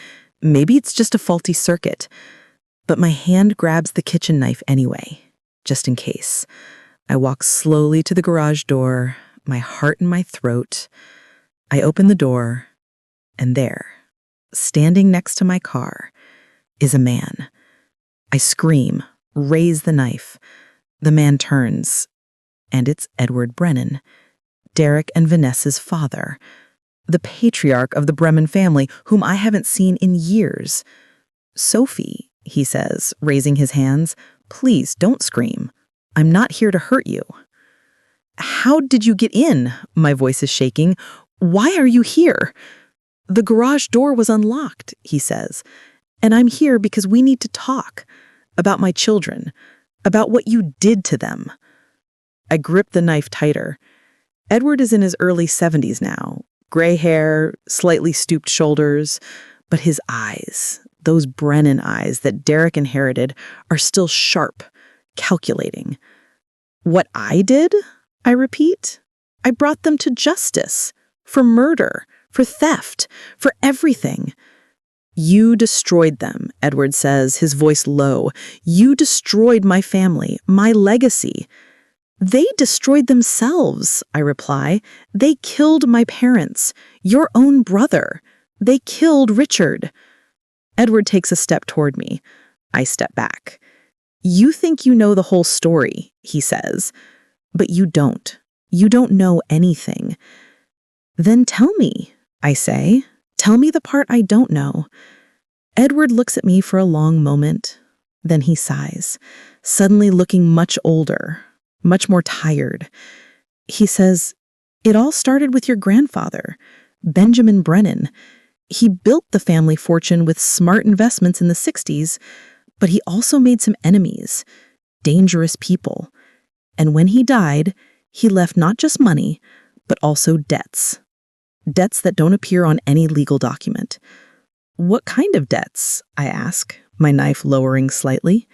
Maybe it's just a faulty circuit. But my hand grabs the kitchen knife anyway, just in case. I walk slowly to the garage door, my heart in my throat. I open the door, and there, standing next to my car, is a man. I scream, raise the knife. The man turns, and it's Edward Brennan, Derek and Vanessa's father, the patriarch of the Bremen family, whom I haven't seen in years. "Sophie," he says, raising his hands, "please don't scream. I'm not here to hurt you." "How did you get in?" My voice is shaking. "Why are you here?" "The garage door was unlocked," he says, "and I'm here because we need to talk about my children, about what you did to them." I grip the knife tighter. Edward is in his early 70s now, gray hair, slightly stooped shoulders, but his eyes, those Brennan eyes that Derek inherited, are still sharp, calculating. "What I did?" I repeat. "I brought them to justice, for murder, for theft, for everything." "You destroyed them," Edward says, his voice low. "You destroyed my family, my legacy." "They destroyed themselves," I reply. "They killed my parents, your own brother. They killed Richard." Edward takes a step toward me. I step back. "You think you know the whole story," he says, "but you don't. You don't know anything." "Then tell me," I say. "Tell me the part I don't know." Edward looks at me for a long moment. Then he sighs, suddenly looking much older, much more tired. He says, "It all started with your grandfather, Benjamin Brennan. He built the family fortune with smart investments in the 60s, but he also made some enemies, dangerous people. And when he died, he left not just money, but also debts. Debts that don't appear on any legal document." "What kind of debts?" I ask, my knife lowering slightly.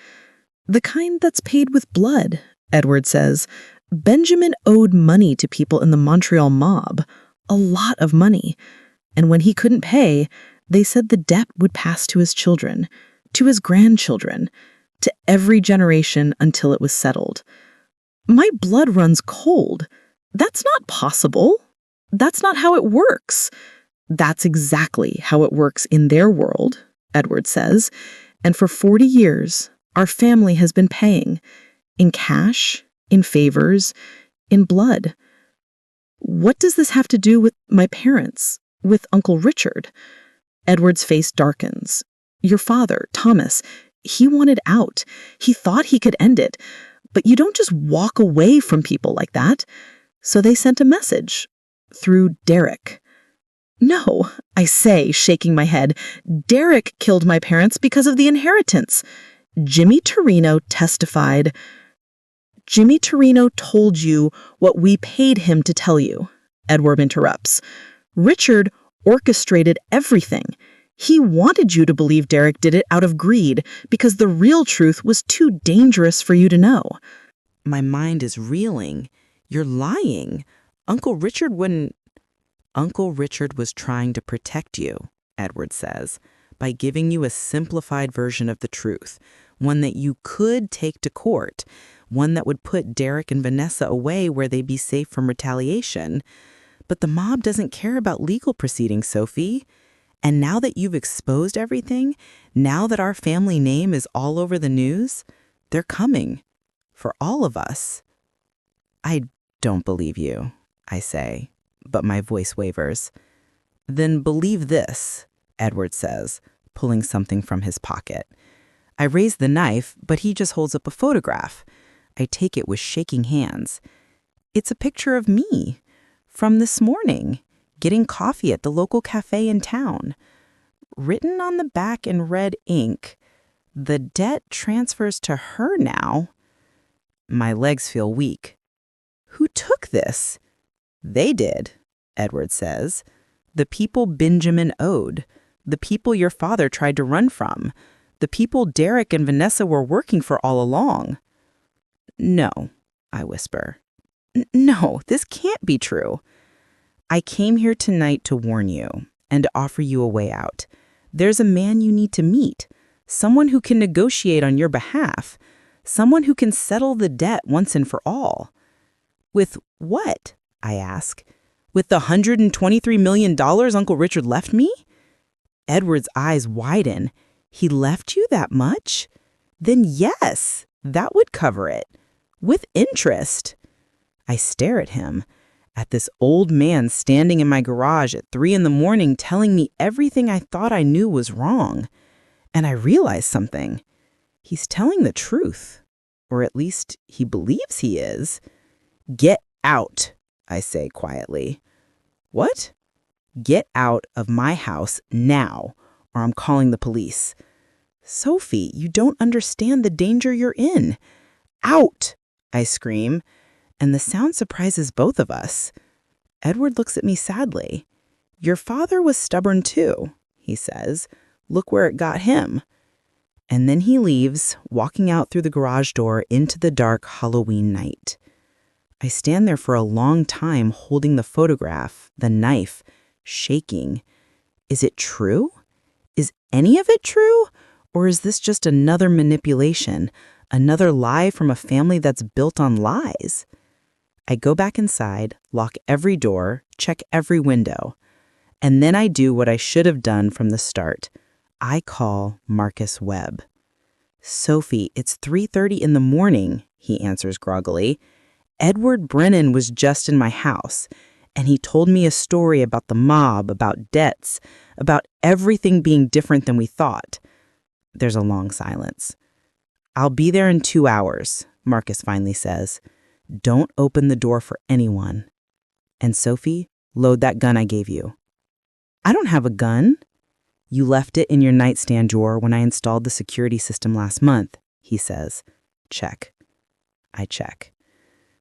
"The kind that's paid with blood," Edward says. "Benjamin owed money to people in the Montreal mob, a lot of money. And when he couldn't pay, they said the debt would pass to his children, to his grandchildren, to every generation until it was settled. My blood runs cold. That's not possible. That's not how it works." "That's exactly how it works in their world," Edward says. "And for 40 years, our family has been paying, in cash, in favors, in blood." "What does this have to do with my parents, with Uncle Richard?" Edward's face darkens. "Your father, Thomas, he wanted out. He thought he could end it. But you don't just walk away from people like that. So they sent a message through Derek." "No," I say, shaking my head. "Derek killed my parents because of the inheritance. Jimmy Torino testified." "Jimmy Torino told you what we paid him to tell you," Edward interrupts. "Richard orchestrated everything. He wanted you to believe Derek did it out of greed because the real truth was too dangerous for you to know." My mind is reeling. "You're lying. Uncle Richard wouldn't—" "Uncle Richard was trying to protect you," Edward says, "by giving you a simplified version of the truth, one that you could take to court, one that would put Derek and Vanessa away where they'd be safe from retaliation. But the mob doesn't care about legal proceedings, Sophie. And now that you've exposed everything, now that our family name is all over the news, they're coming. For all of us." "I don't believe you," I say, but my voice wavers. "Then believe this," Edward says, pulling something from his pocket. I raise the knife, but he just holds up a photograph. I take it with shaking hands. It's a picture of me, from this morning, getting coffee at the local cafe in town. Written on the back in red ink, "The debt transfers to her now." My legs feel weak. "Who took this?" "They did," Edward says. "The people Benjamin owed. The people your father tried to run from. The people Derek and Vanessa were working for all along." "No," I whisper. "No, this can't be true." "I came here tonight to warn you and to offer you a way out. There's a man you need to meet, someone who can negotiate on your behalf, someone who can settle the debt once and for all." "With what?" I ask. "With the $123 million Uncle Richard left me?" Edward's eyes widen. He left you that much? Then yes, that would cover it. With interest. I stare at him, at this old man standing in my garage at 3 a.m. telling me everything I thought I knew was wrong. And I realize something. He's telling the truth. Or at least he believes he is. Get out, I say quietly. What? Get out of my house now, or I'm calling the police. Sophie, you don't understand the danger you're in. Out, I scream, and the sound surprises both of us. Edward looks at me sadly. Your father was stubborn too, he says. Look where it got him. And then he leaves, walking out through the garage door into the dark Halloween night. I stand there for a long time holding the photograph, the knife, shaking. Is it true? Is any of it true? Or is this just another manipulation, another lie from a family that's built on lies? I go back inside, lock every door, check every window. And then I do what I should have done from the start. I call Marcus Webb. Sophie, it's 3:30 in the morning, he answers groggily. Edward Brennan was just in my house, and he told me a story about the mob, about debts, about everything being different than we thought. There's a long silence. I'll be there in 2 hours, Marcus finally says. Don't open the door for anyone. And Sophie, load that gun I gave you. I don't have a gun. You left it in your nightstand drawer when I installed the security system last month, he says. Check. I check.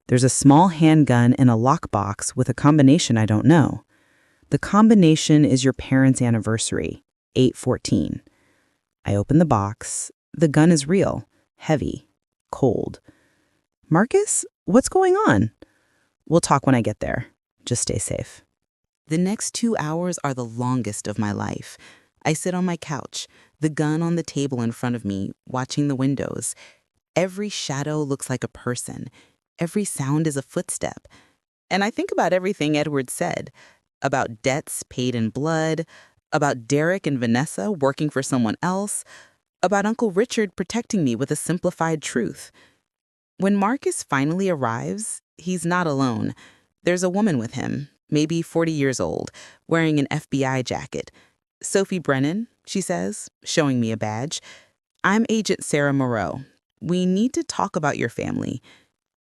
There's a small handgun in a lockbox with a combination I don't know. The combination is your parents' anniversary, 8/14. I open the box. The gun is real, heavy, cold. Marcus, what's going on? We'll talk when I get there. Just stay safe. The next 2 hours are the longest of my life. I sit on my couch, the gun on the table in front of me, watching the windows. Every shadow looks like a person. Every sound is a footstep. And I think about everything Edward said, about debts paid in blood, about Derek and Vanessa working for someone else, about Uncle Richard protecting me with a simplified truth. When Marcus finally arrives, he's not alone. There's a woman with him, maybe 40 years old, wearing an FBI jacket. Sophie Brennan, she says, showing me a badge. I'm Agent Sarah Moreau. We need to talk about your family.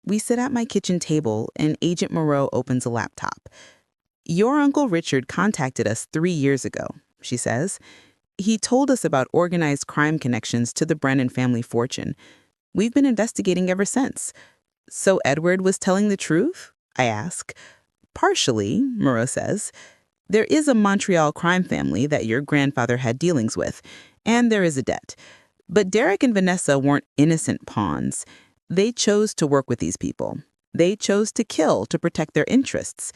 We sit at my kitchen table, and Agent Moreau opens a laptop. Your Uncle Richard contacted us 3 years ago, she says. He told us about organized crime connections to the Brennan family fortune. We've been investigating ever since. So Edward was telling the truth? I ask. Partially, Moreau says. There is a Montreal crime family that your grandfather had dealings with, and there is a debt. But Derek and Vanessa weren't innocent pawns. They chose to work with these people. They chose to kill to protect their interests.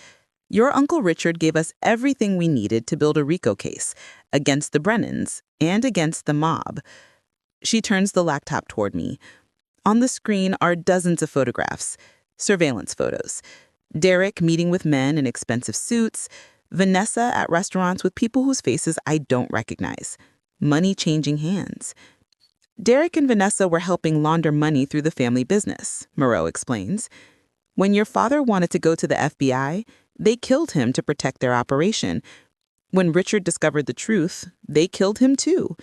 Your Uncle Richard gave us everything we needed to build a RICO case against the Brennans and against the mob. She turns the laptop toward me. On the screen are dozens of photographs, surveillance photos. Derek meeting with men in expensive suits, Vanessa at restaurants with people whose faces I don't recognize. Money changing hands. Derek and Vanessa were helping launder money through the family business, Moreau explains. When your father wanted to go to the FBI, they killed him to protect their operation. When Richard discovered the truth, they killed him too.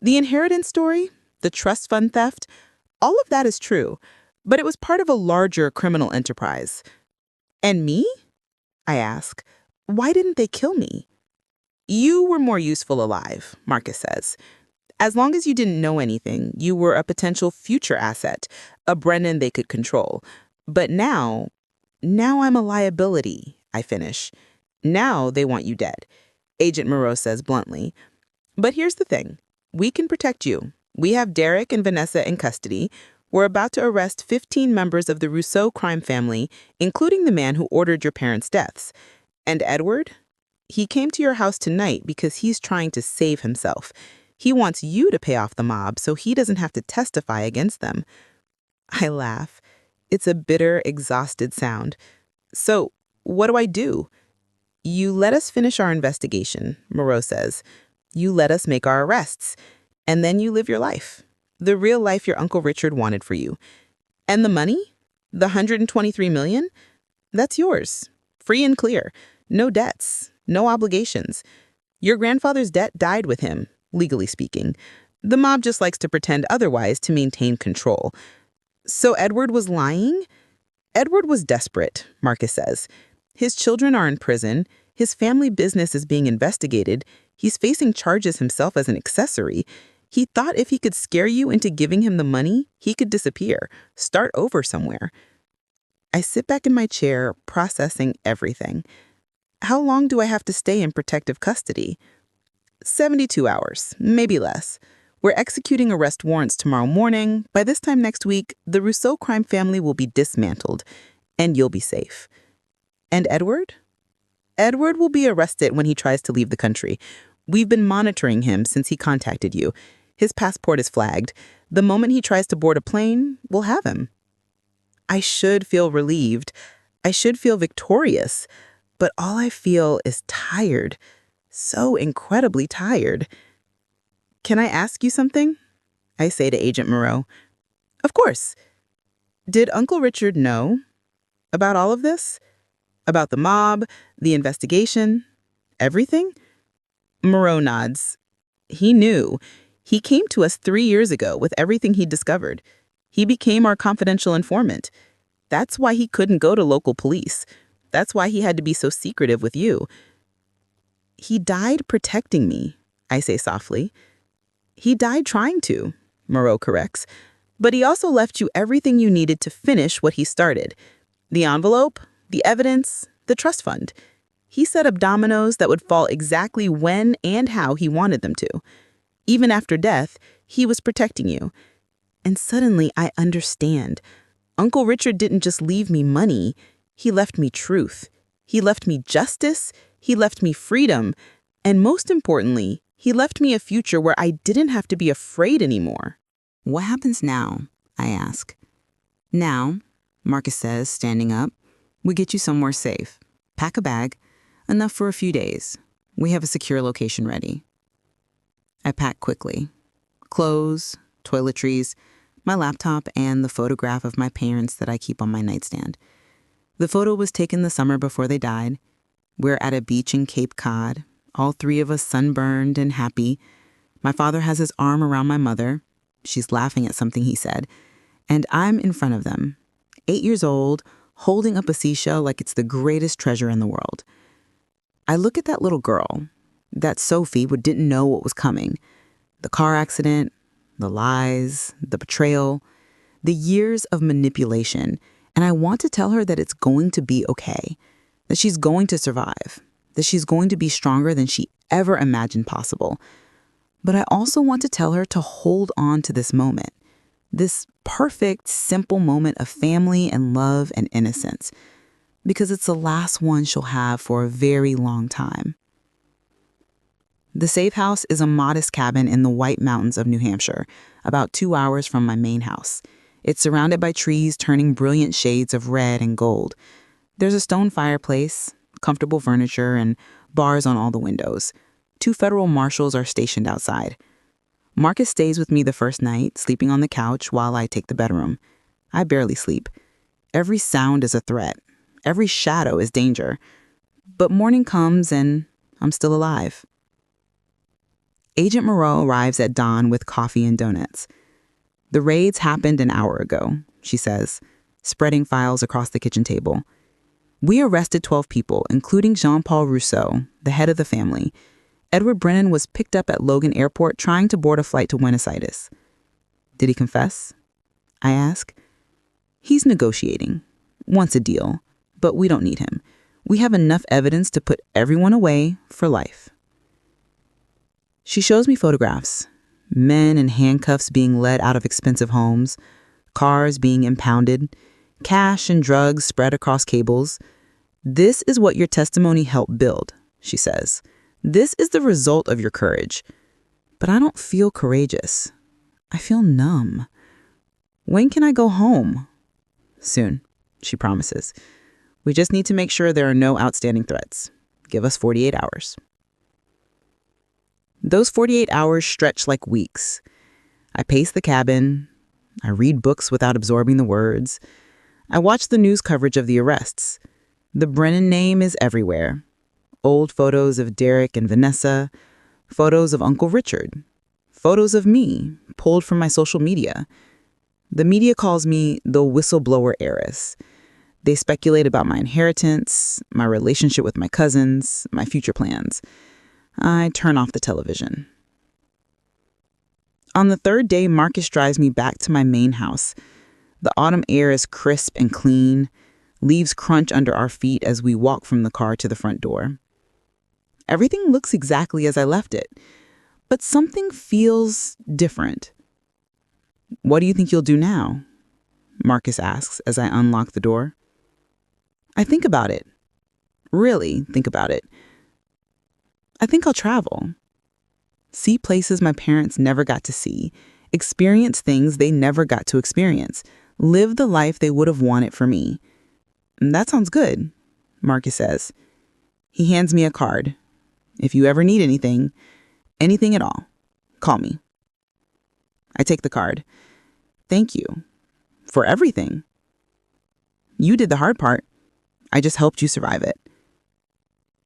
The inheritance story, the trust fund theft, all of that is true, but it was part of a larger criminal enterprise. And me? I ask. Why didn't they kill me? You were more useful alive, Marcus says. As long as you didn't know anything, you were a potential future asset, a Brennan they could control. But now I'm a liability, I finish. Now they want you dead, Agent Moreau says bluntly. But here's the thing. We can protect you. We have Derek and Vanessa in custody. We're about to arrest 15 members of the Rousseau crime family, including the man who ordered your parents' deaths. And Edward? He came to your house tonight because he's trying to save himself. He wants you to pay off the mob so he doesn't have to testify against them. I laugh. It's a bitter, exhausted sound. So, what do I do? You let us finish our investigation, Moreau says. You let us make our arrests. And then you live your life. The real life your Uncle Richard wanted for you. And the money? The $123 million? That's yours. Free and clear. No debts. No obligations. Your grandfather's debt died with him, legally speaking. The mob just likes to pretend otherwise to maintain control. So Edward was lying? Edward was desperate, Marcus says. His children are in prison. His family business is being investigated. He's facing charges himself as an accessory. He thought if he could scare you into giving him the money, he could disappear, start over somewhere. I sit back in my chair, processing everything. How long do I have to stay in protective custody? 72 hours, maybe less. We're executing arrest warrants tomorrow morning. By this time next week, the Rousseau crime family will be dismantled, and you'll be safe. And Edward? Edward will be arrested when he tries to leave the country. We've been monitoring him since he contacted you. His passport is flagged. The moment he tries to board a plane, we'll have him. I should feel relieved. I should feel victorious. But all I feel is tired. So incredibly tired. Can I ask you something? I say to Agent Moreau. Of course. Did Uncle Richard know about all of this? About the mob, the investigation, everything? Moreau nods. He knew. He came to us 3 years ago with everything he'd discovered. He became our confidential informant. That's why he couldn't go to local police. That's why he had to be so secretive with you. He died protecting me, I say softly. He died trying to, Moreau corrects. But he also left you everything you needed to finish what he started. The envelope, the evidence, the trust fund. He set up dominoes that would fall exactly when and how he wanted them to. Even after death, he was protecting you. And suddenly I understand. Uncle Richard didn't just leave me money. He left me truth. He left me justice. He left me freedom. And most importantly, he left me a future where I didn't have to be afraid anymore. What happens now? I ask. Now, Marcus says, standing up, we get you somewhere safe. Pack a bag, enough for a few days. We have a secure location ready. I pack quickly. Clothes, toiletries, my laptop, and the photograph of my parents that I keep on my nightstand. The photo was taken the summer before they died. We're at a beach in Cape Cod, all three of us sunburned and happy. My father has his arm around my mother. She's laughing at something he said. And I'm in front of them, 8 years old, holding up a seashell like it's the greatest treasure in the world. I look at that little girl, that Sophie who didn't know what was coming. The car accident, the lies, the betrayal, the years of manipulation. And I want to tell her that it's going to be okay, that she's going to survive, that she's going to be stronger than she ever imagined possible. But I also want to tell her to hold on to this moment, this perfect, simple moment of family and love and innocence, because it's the last one she'll have for a very long time. The safe house is a modest cabin in the White Mountains of New Hampshire, about 2 hours from my main house. It's surrounded by trees turning brilliant shades of red and gold. There's a stone fireplace, comfortable furniture, and bars on all the windows. 2 federal marshals are stationed outside. Marcus stays with me the first night, sleeping on the couch while I take the bedroom. I barely sleep. Every sound is a threat. Every shadow is danger. But morning comes and I'm still alive. Agent Moreau arrives at dawn with coffee and donuts. The raids happened an hour ago, she says, spreading files across the kitchen table. We arrested 12 people, including Jean-Paul Rousseau, the head of the family. Edward Brennan was picked up at Logan Airport trying to board a flight to Buenos Aires. Did he confess? I ask. He's negotiating. Wants a deal. But we don't need him. We have enough evidence to put everyone away for life. She shows me photographs. Men in handcuffs being led out of expensive homes, cars being impounded, cash and drugs spread across cables. This is what your testimony helped build, she says. This is the result of your courage. But I don't feel courageous. I feel numb. When can I go home? Soon, she promises. We just need to make sure there are no outstanding threats. Give us 48 hours. Those 48 hours stretch like weeks. I pace the cabin. I read books without absorbing the words. I watch the news coverage of the arrests. The Brennan name is everywhere. Old photos of Derek and Vanessa, photos of Uncle Richard, photos of me pulled from my social media. The media calls me the whistleblower heiress. They speculate about my inheritance, my relationship with my cousins, my future plans. I turn off the television. On the third day, Marcus drives me back to my main house. The autumn air is crisp and clean. Leaves crunch under our feet as we walk from the car to the front door. Everything looks exactly as I left it, but something feels different. "What do you think you'll do now?" Marcus asks as I unlock the door. I think about it. Really think about it. I think I'll travel. See places my parents never got to see. Experience things they never got to experience. Live the life they would have wanted for me. "That sounds good," Marcus says. He hands me a card. "If you ever need anything at all, call me." I take the card. "Thank you for everything. You did the hard part. I just helped you survive it."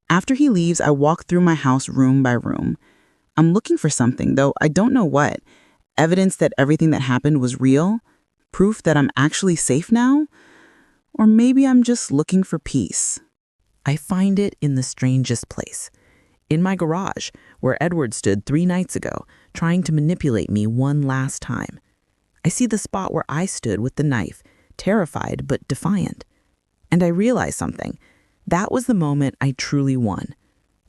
After he leaves, I walk through my house room by room. I'm looking for something, though I don't know what. Evidence that everything that happened was real? Proof that I'm actually safe now? Or maybe I'm just looking for peace. I find it in the strangest place. In my garage, where Edward stood 3 nights ago, trying to manipulate me one last time. I see the spot where I stood with the knife, terrified but defiant. And I realize something. That was the moment I truly won.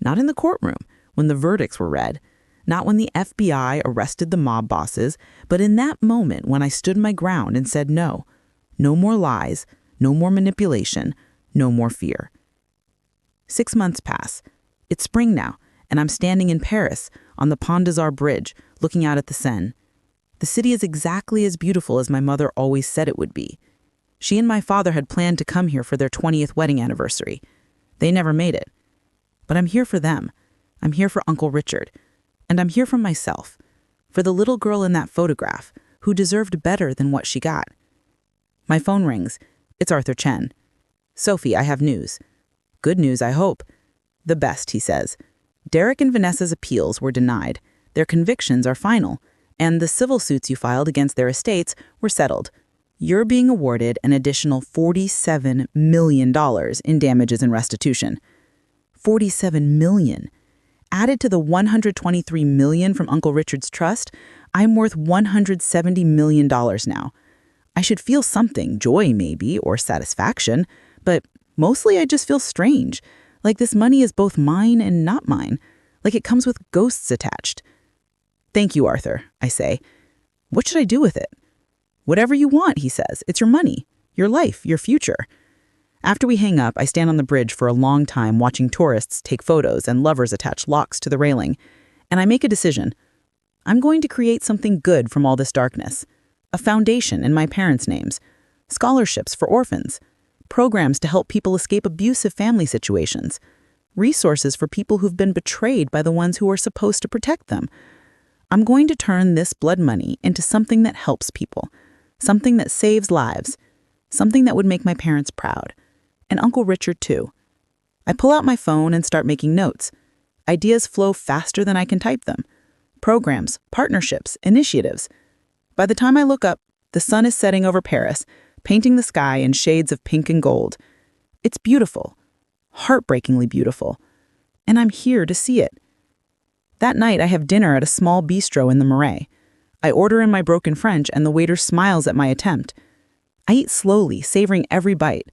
Not in the courtroom, when the verdicts were read. Not when the FBI arrested the mob bosses, but in that moment when I stood my ground and said no. No more lies, no more manipulation, no more fear. 6 months pass. It's spring now, and I'm standing in Paris on the Pont des Arts Bridge, looking out at the Seine. The city is exactly as beautiful as my mother always said it would be. She and my father had planned to come here for their 20th wedding anniversary. They never made it. But I'm here for them. I'm here for Uncle Richard. And I'm here for myself. For the little girl in that photograph, who deserved better than what she got. My phone rings. It's Arthur Chen. "Sophie, I have news." "Good news, I hope." "The best," he says. "Derek and Vanessa's appeals were denied. Their convictions are final. And the civil suits you filed against their estates were settled. You're being awarded an additional $47 million in damages and restitution. $47 million. Added to the $123 million from Uncle Richard's trust, I'm worth $170 million now. I should feel something, joy maybe, or satisfaction, but mostly I just feel strange, like this money is both mine and not mine, like it comes with ghosts attached. "Thank you, Arthur," I say. "What should I do with it?" "Whatever you want," he says. "It's your money, your life, your future." After we hang up, I stand on the bridge for a long time watching tourists take photos and lovers attach locks to the railing, and I make a decision. I'm going to create something good from all this darkness. A foundation in my parents' names, scholarships for orphans, programs to help people escape abusive family situations, resources for people who've been betrayed by the ones who are supposed to protect them. I'm going to turn this blood money into something that helps people, something that saves lives, something that would make my parents proud, and Uncle Richard too. I pull out my phone and start making notes. Ideas flow faster than I can type them. Programs, partnerships, initiatives. By the time I look up, the sun is setting over Paris, painting the sky in shades of pink and gold. It's beautiful, heartbreakingly beautiful, and I'm here to see it. That night, I have dinner at a small bistro in the Marais. I order in my broken French, and the waiter smiles at my attempt. I eat slowly, savoring every bite.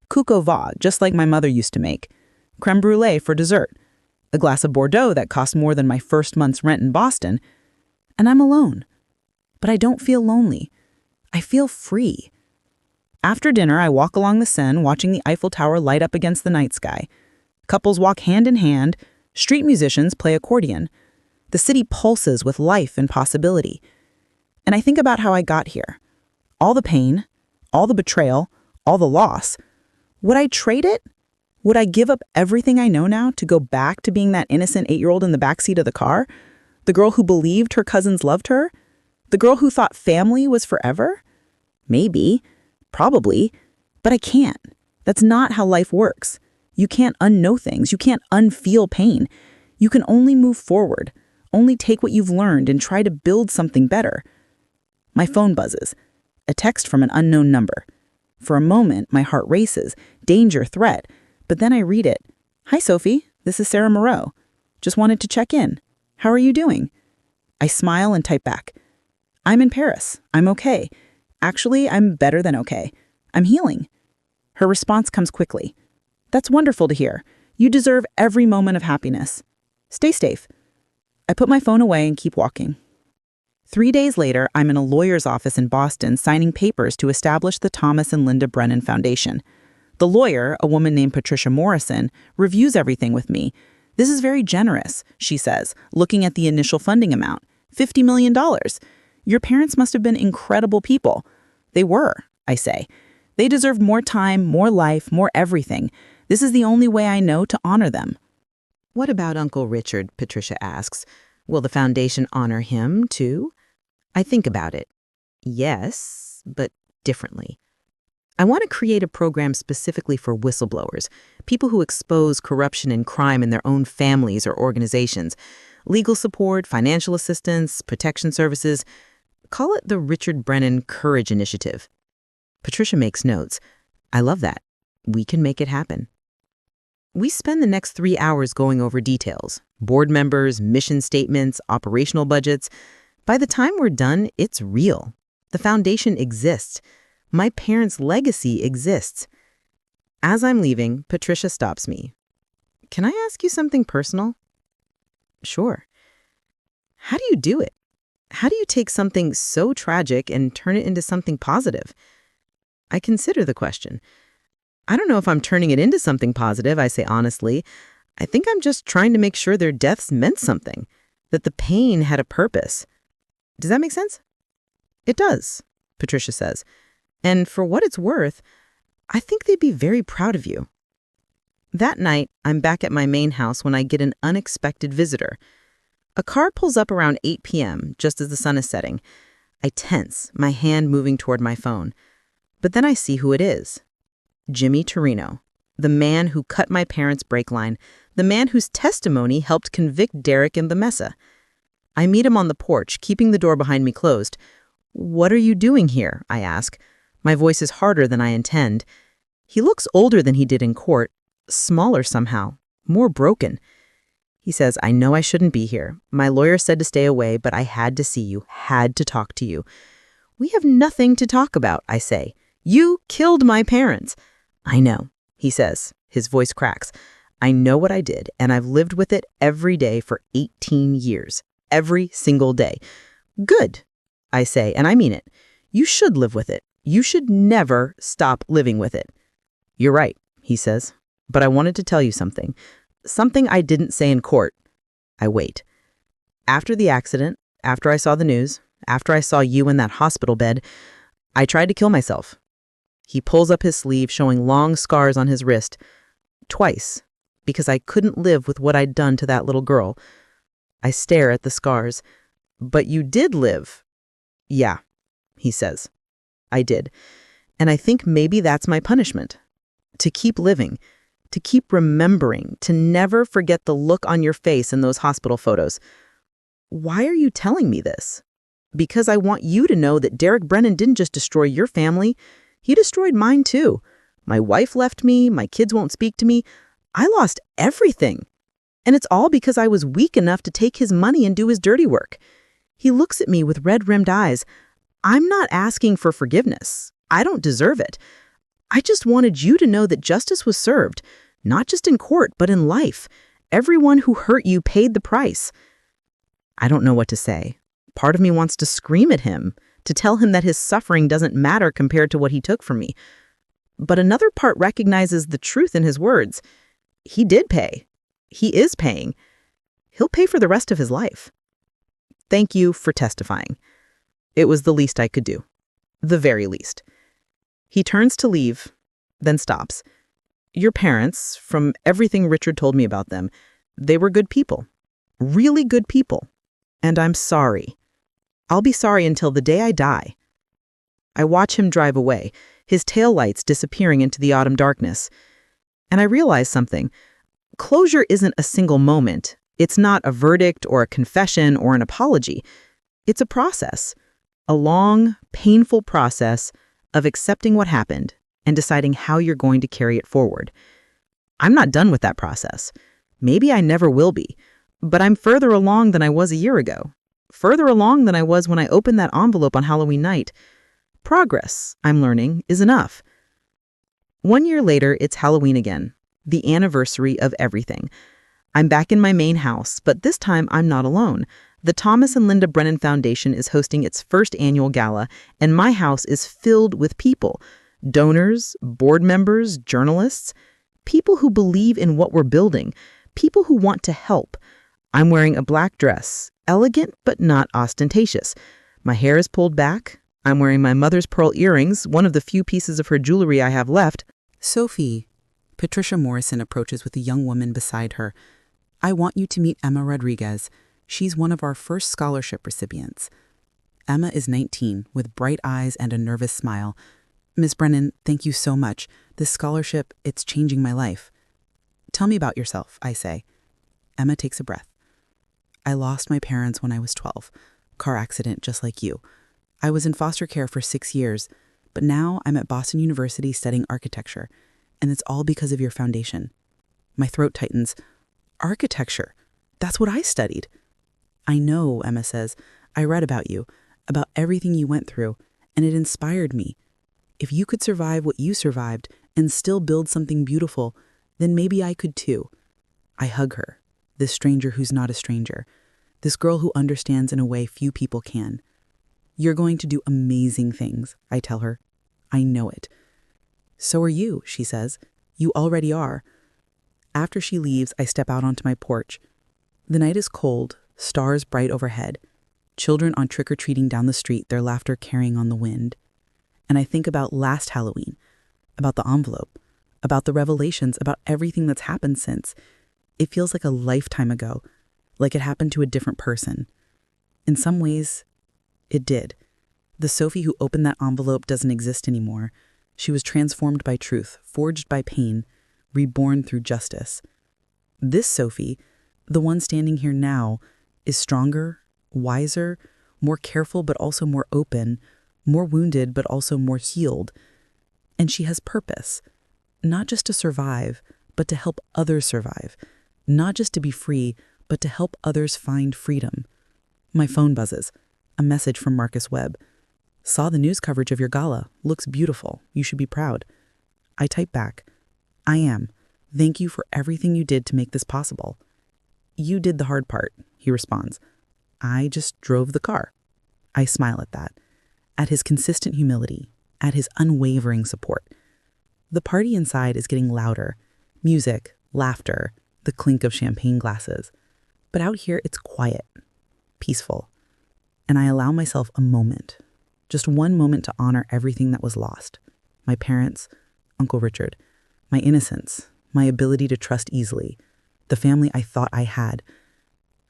Coq au vin, just like my mother used to make. Crème brûlée for dessert. A glass of Bordeaux that cost more than my first month's rent in Boston. And I'm alone. But I don't feel lonely. I feel free. After dinner, I walk along the Seine, watching the Eiffel Tower light up against the night sky. Couples walk hand in hand. Street musicians play accordion. The city pulses with life and possibility. And I think about how I got here. All the pain, all the betrayal, all the loss. Would I trade it? Would I give up everything I know now to go back to being that innocent 8-year-old in the backseat of the car? The girl who believed her cousins loved her? The girl who thought family was forever? Maybe. Probably. But I can't. That's not how life works. You can't unknow things. You can't unfeel pain. You can only move forward, only take what you've learned and try to build something better. My phone buzzes. A text from an unknown number. For a moment, my heart races. Danger, threat. But then I read it. Hi, Sophie. This is Sarah Moreau. Just wanted to check in. How are you doing? I smile and type back. I'm in Paris. I'm okay. Actually, I'm better than okay. I'm healing. Her response comes quickly. That's wonderful to hear. You deserve every moment of happiness. Stay safe. I put my phone away and keep walking. 3 days later, I'm in a lawyer's office in Boston signing papers to establish the Thomas and Linda Brennan Foundation. The lawyer, a woman named Patricia Morrison, reviews everything with me. This is very generous, she says, looking at the initial funding amount, $50 million. Your parents must have been incredible people. They were, I say. They deserved more time, more life, more everything. This is the only way I know to honor them. What about Uncle Richard? Patricia asks. Will the foundation honor him, too? I think about it. Yes, but differently. I want to create a program specifically for whistleblowers, people who expose corruption and crime in their own families or organizations. Legal support, financial assistance, protection services. Call it the Richard Brennan Courage Initiative. Patricia makes notes. I love that. We can make it happen. We spend the next 3 hours going over details, board members, mission statements, operational budgets. By the time we're done, it's real. The foundation exists. My parents' legacy exists. As I'm leaving, Patricia stops me. Can I ask you something personal? Sure. How do you do it? How do you take something so tragic and turn it into something positive? I consider the question. I don't know if I'm turning it into something positive, I say honestly. I think I'm just trying to make sure their deaths meant something, that the pain had a purpose. Does that make sense? It does, Patricia says. And for what it's worth, I think they'd be very proud of you. That night, I'm back at my main house when I get an unexpected visitor. A car pulls up around 8 p.m., just as the sun is setting. I tense, my hand moving toward my phone. But then I see who it is. Jimmy Torino, the man who cut my parents' brake line, the man whose testimony helped convict Derek and the Mesa. I meet him on the porch, keeping the door behind me closed. What are you doing here? I ask. My voice is harder than I intend. He looks older than he did in court, smaller somehow, more broken. He says, I know I shouldn't be here. My lawyer said to stay away, but I had to see you, had to talk to you. We have nothing to talk about, I say. You killed my parents. I know, he says. His voice cracks. I know what I did, and I've lived with it every day for 18 years. Every single day. Good, I say, and I mean it. You should live with it. You should never stop living with it. You're right, he says. But I wanted to tell you something. Something I didn't say in court. I wait. After the accident, after I saw the news, after I saw you in that hospital bed, I tried to kill myself. He pulls up his sleeve, showing long scars on his wrist. Twice, because I couldn't live with what I'd done to that little girl. I stare at the scars. But you did live. Yeah, he says. I did. And I think maybe that's my punishment. To keep living. To keep remembering. To never forget the look on your face in those hospital photos. Why are you telling me this? Because I want you to know that Derek Brennan didn't just destroy your family. He destroyed mine too. My wife left me. My kids won't speak to me. I lost everything. And it's all because I was weak enough to take his money and do his dirty work. He looks at me with red-rimmed eyes. I'm not asking for forgiveness. I don't deserve it. I just wanted you to know that justice was served, not just in court, but in life. Everyone who hurt you paid the price. I don't know what to say. Part of me wants to scream at him, to tell him that his suffering doesn't matter compared to what he took from me. But another part recognizes the truth in his words. He did pay. He is paying. He'll pay for the rest of his life. Thank you for testifying. It was the least I could do. The very least. He turns to leave, then stops. Your parents, from everything Richard told me about them, they were good people. Really good people. And I'm sorry. I'll be sorry until the day I die. I watch him drive away, his taillights disappearing into the autumn darkness. And I realize something. Closure isn't a single moment. It's not a verdict or a confession or an apology. It's a process, a long, painful process of accepting what happened and deciding how you're going to carry it forward. I'm not done with that process. Maybe I never will be, but I'm further along than I was a year ago, further along than I was when I opened that envelope on Halloween night. Progress, I'm learning, is enough. 1 year later, it's Halloween again, the anniversary of everything. I'm back in my main house, but this time I'm not alone. The Thomas and Linda Brennan Foundation is hosting its first annual gala, and my house is filled with people. Donors, board members, journalists, people who believe in what we're building, people who want to help. I'm wearing a black dress, elegant but not ostentatious. My hair is pulled back. I'm wearing my mother's pearl earrings, one of the few pieces of her jewelry I have left. Sophie, Patricia Morrison approaches with a young woman beside her. I want you to meet Emma Rodriguez. She's one of our first scholarship recipients. Emma is 19, with bright eyes and a nervous smile. Ms. Brennan, thank you so much. This scholarship, it's changing my life. Tell me about yourself, I say. Emma takes a breath. I lost my parents when I was 12. Car accident, just like you. I was in foster care for 6 years, but now I'm at Boston University studying architecture, and it's all because of your foundation. My throat tightens. Architecture. That's what I studied. I know, Emma says. I read about you, about everything you went through, and it inspired me. If you could survive what you survived and still build something beautiful, then maybe I could too. I hug her, this stranger who's not a stranger, this girl who understands in a way few people can. You're going to do amazing things, I tell her. I know it. So are you, she says. You already are. After she leaves, I step out onto my porch. The night is cold, stars bright overhead, children on trick-or-treating down the street, their laughter carrying on the wind. And I think about last Halloween, about the envelope, about the revelations, about everything that's happened since. It feels like a lifetime ago, like it happened to a different person. In some ways, it did. The Sophie who opened that envelope doesn't exist anymore. She was transformed by truth, forged by pain, reborn through justice. This Sophie, the one standing here now, is stronger, wiser, more careful but also more open, more wounded but also more healed. And she has purpose, not just to survive, but to help others survive, not just to be free, but to help others find freedom. My phone buzzes. A message from Marcus Webb. Saw the news coverage of your gala. Looks beautiful. You should be proud. I type back. I am. Thank you for everything you did to make this possible. You did the hard part, he responds. I just drove the car. I smile at that, at his consistent humility, at his unwavering support. The party inside is getting louder. Music, laughter, the clink of champagne glasses. But out here, it's quiet, peaceful. And I allow myself a moment, just one moment to honor everything that was lost. My parents, Uncle Richard, my innocence, my ability to trust easily, the family I thought I had.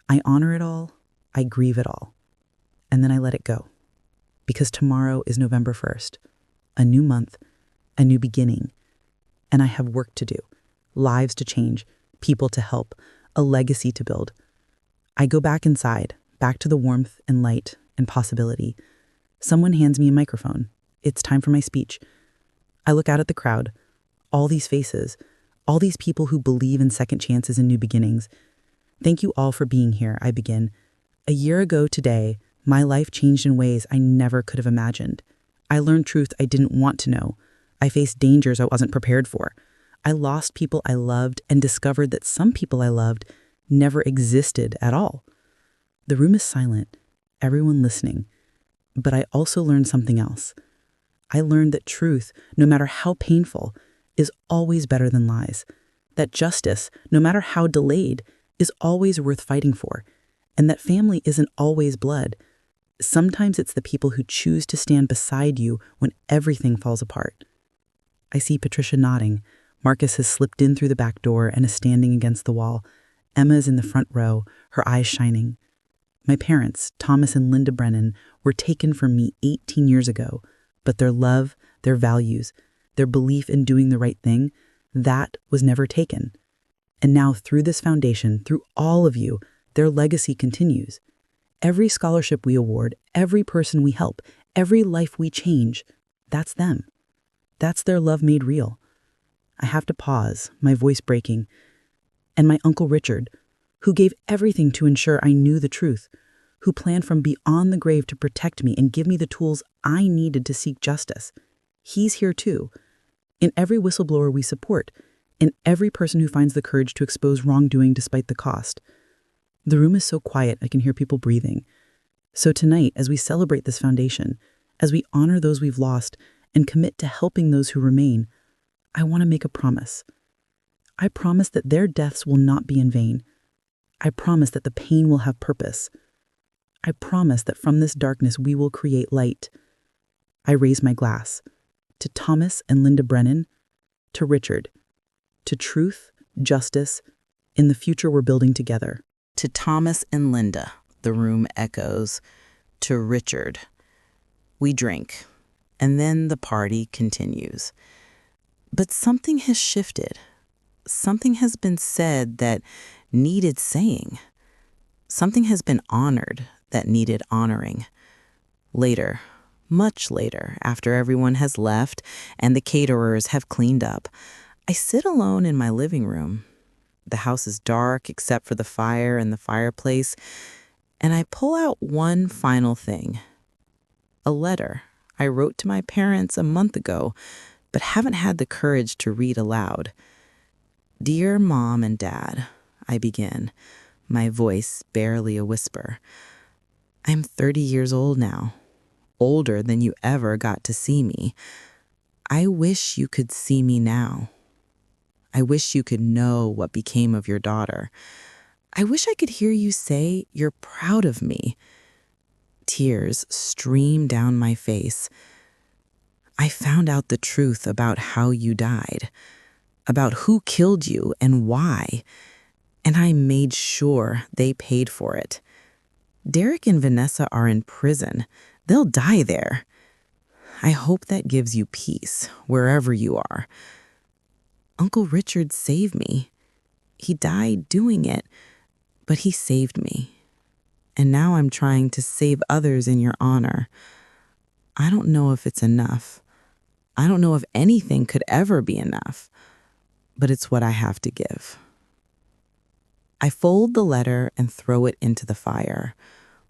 I honor it all, I grieve it all, and then I let it go. Because tomorrow is November 1st, a new month, a new beginning, and I have work to do, lives to change, people to help, a legacy to build. I go back inside, back to the warmth and light and possibility. Someone hands me a microphone. It's time for my speech. I look out at the crowd, all these faces, all these people who believe in second chances and new beginnings. Thank you all for being here, I begin. A year ago today, my life changed in ways I never could have imagined. I learned truths I didn't want to know. I faced dangers I wasn't prepared for. I lost people I loved and discovered that some people I loved never existed at all. The room is silent, everyone listening. But I also learned something else. I learned that truth, no matter how painful, is always better than lies. That justice, no matter how delayed, is always worth fighting for. And that family isn't always blood. Sometimes it's the people who choose to stand beside you when everything falls apart. I see Patricia nodding. Marcus has slipped in through the back door and is standing against the wall. Emma is in the front row, her eyes shining. My parents, Thomas and Linda Brennan, were taken from me 18 years ago, but their love, their values, their belief in doing the right thing, that was never taken. And now through this foundation, through all of you, their legacy continues. Every scholarship we award, every person we help, every life we change, that's them. That's their love made real. I have to pause, my voice breaking. And my Uncle Richard, who gave everything to ensure I knew the truth, who planned from beyond the grave to protect me and give me the tools I needed to seek justice. He's here too. In every whistleblower we support, in every person who finds the courage to expose wrongdoing despite the cost. The room is so quiet I can hear people breathing. So tonight, as we celebrate this foundation, as we honor those we've lost and commit to helping those who remain, I want to make a promise. I promise that their deaths will not be in vain. I promise that the pain will have purpose. I promise that from this darkness we will create light. I raise my glass to Thomas and Linda Brennan, to Richard, to truth, justice, in the future we're building together. To Thomas and Linda, the room echoes. To Richard. We drink, and then the party continues. But something has shifted. Something has been said that needed saying. Something has been honored that needed honoring. Later, much later, after everyone has left and the caterers have cleaned up, I sit alone in my living room. The house is dark except for the fire and the fireplace, and I pull out one final thing. A letter I wrote to my parents a month ago, but haven't had the courage to read aloud. Dear Mom and Dad, I begin, my voice barely a whisper. I'm 30 years old now, older than you ever got to see me. I wish you could see me now. I wish you could know what became of your daughter. I wish I could hear you say you're proud of me. Tears stream down my face. I found out the truth about how you died, about who killed you and why, and I made sure they paid for it. Derek and Vanessa are in prison. They'll die there. I hope that gives you peace wherever you are. Uncle Richard saved me. He died doing it, but he saved me. And now I'm trying to save others in your honor. I don't know if it's enough. I don't know if anything could ever be enough, but it's what I have to give. I fold the letter and throw it into the fire.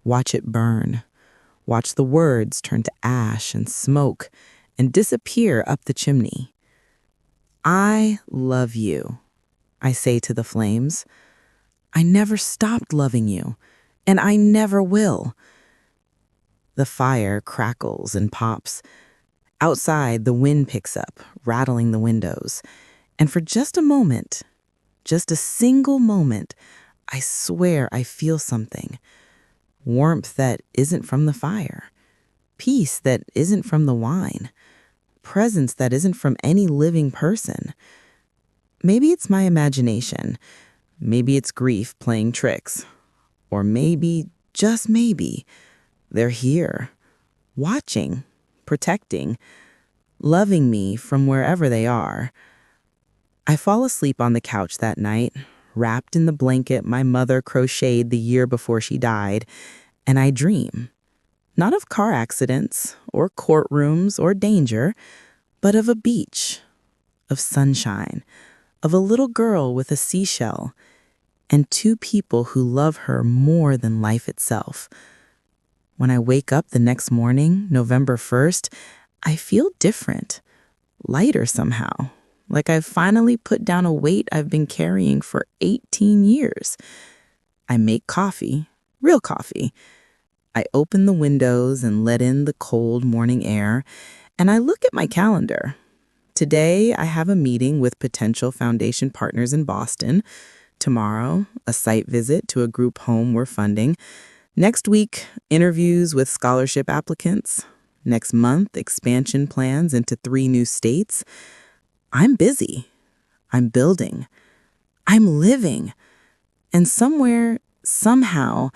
Watch it burn. Watch the words turn to ash and smoke and disappear up the chimney. I love you, I say to the flames. I never stopped loving you, and I never will. The fire crackles and pops. Outside, the wind picks up, rattling the windows. And for just a moment, just a single moment, I swear I feel something. Warmth that isn't from the fire. Peace that isn't from the wine. Presence that isn't from any living person. Maybe it's my imagination. Maybe it's grief playing tricks. Or maybe, just maybe, they're here, watching, protecting, loving me from wherever they are. I fall asleep on the couch that night, wrapped in the blanket my mother crocheted the year before she died, and I dream. Not of car accidents, or courtrooms, or danger, but of a beach, of sunshine, of a little girl with a seashell, and two people who love her more than life itself. When I wake up the next morning, November 1st, I feel different, lighter somehow, like I've finally put down a weight I've been carrying for 18 years. I make coffee, real coffee. I open the windows and let in the cold morning air, and I look at my calendar. Today, I have a meeting with potential foundation partners in Boston. Tomorrow, a site visit to a group home we're funding. Next week, interviews with scholarship applicants. Next month, expansion plans into 3 new states. I'm busy. I'm building. I'm living. And somewhere, somehow,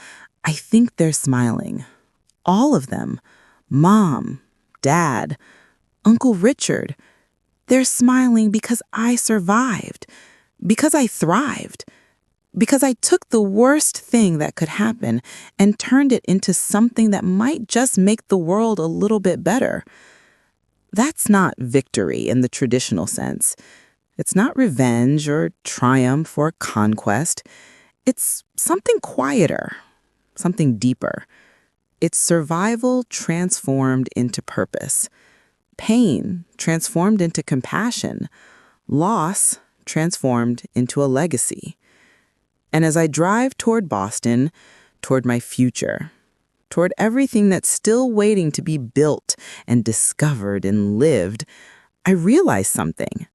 I think they're smiling. All of them. Mom, Dad, Uncle Richard. They're smiling because I survived, because I thrived, because I took the worst thing that could happen and turned it into something that might just make the world a little bit better. That's not victory in the traditional sense. It's not revenge or triumph or conquest. It's something quieter, something deeper. It's survival transformed into purpose. Pain transformed into compassion. Loss transformed into a legacy. And as I drive toward Boston, toward my future, toward everything that's still waiting to be built and discovered and lived, I realize something.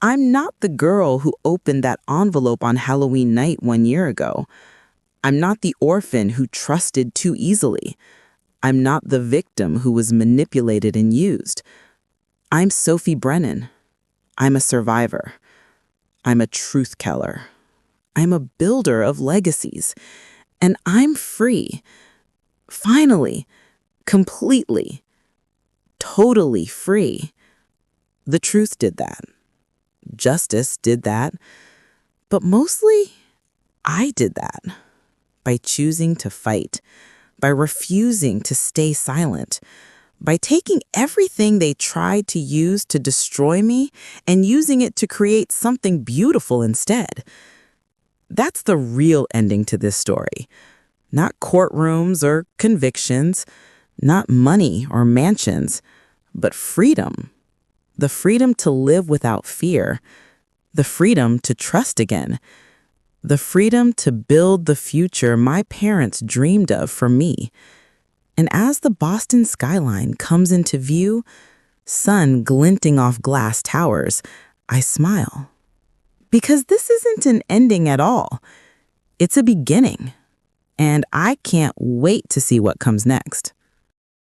I'm not the girl who opened that envelope on Halloween night 1 year ago. I'm not the orphan who trusted too easily. I'm not the victim who was manipulated and used. I'm Sophie Brennan. I'm a survivor. I'm a truth teller. I'm a builder of legacies. And I'm free. Finally, completely, totally free. The truth did that. Justice did that. But mostly, I did that. By choosing to fight. By refusing to stay silent. By taking everything they tried to use to destroy me and using it to create something beautiful instead. That's the real ending to this story. Not courtrooms or convictions, not money or mansions, but freedom. The freedom to live without fear. The freedom to trust again. The freedom to build the future my parents dreamed of for me. And as the Boston skyline comes into view, sun glinting off glass towers, I smile. Because this isn't an ending at all. It's a beginning. And I can't wait to see what comes next.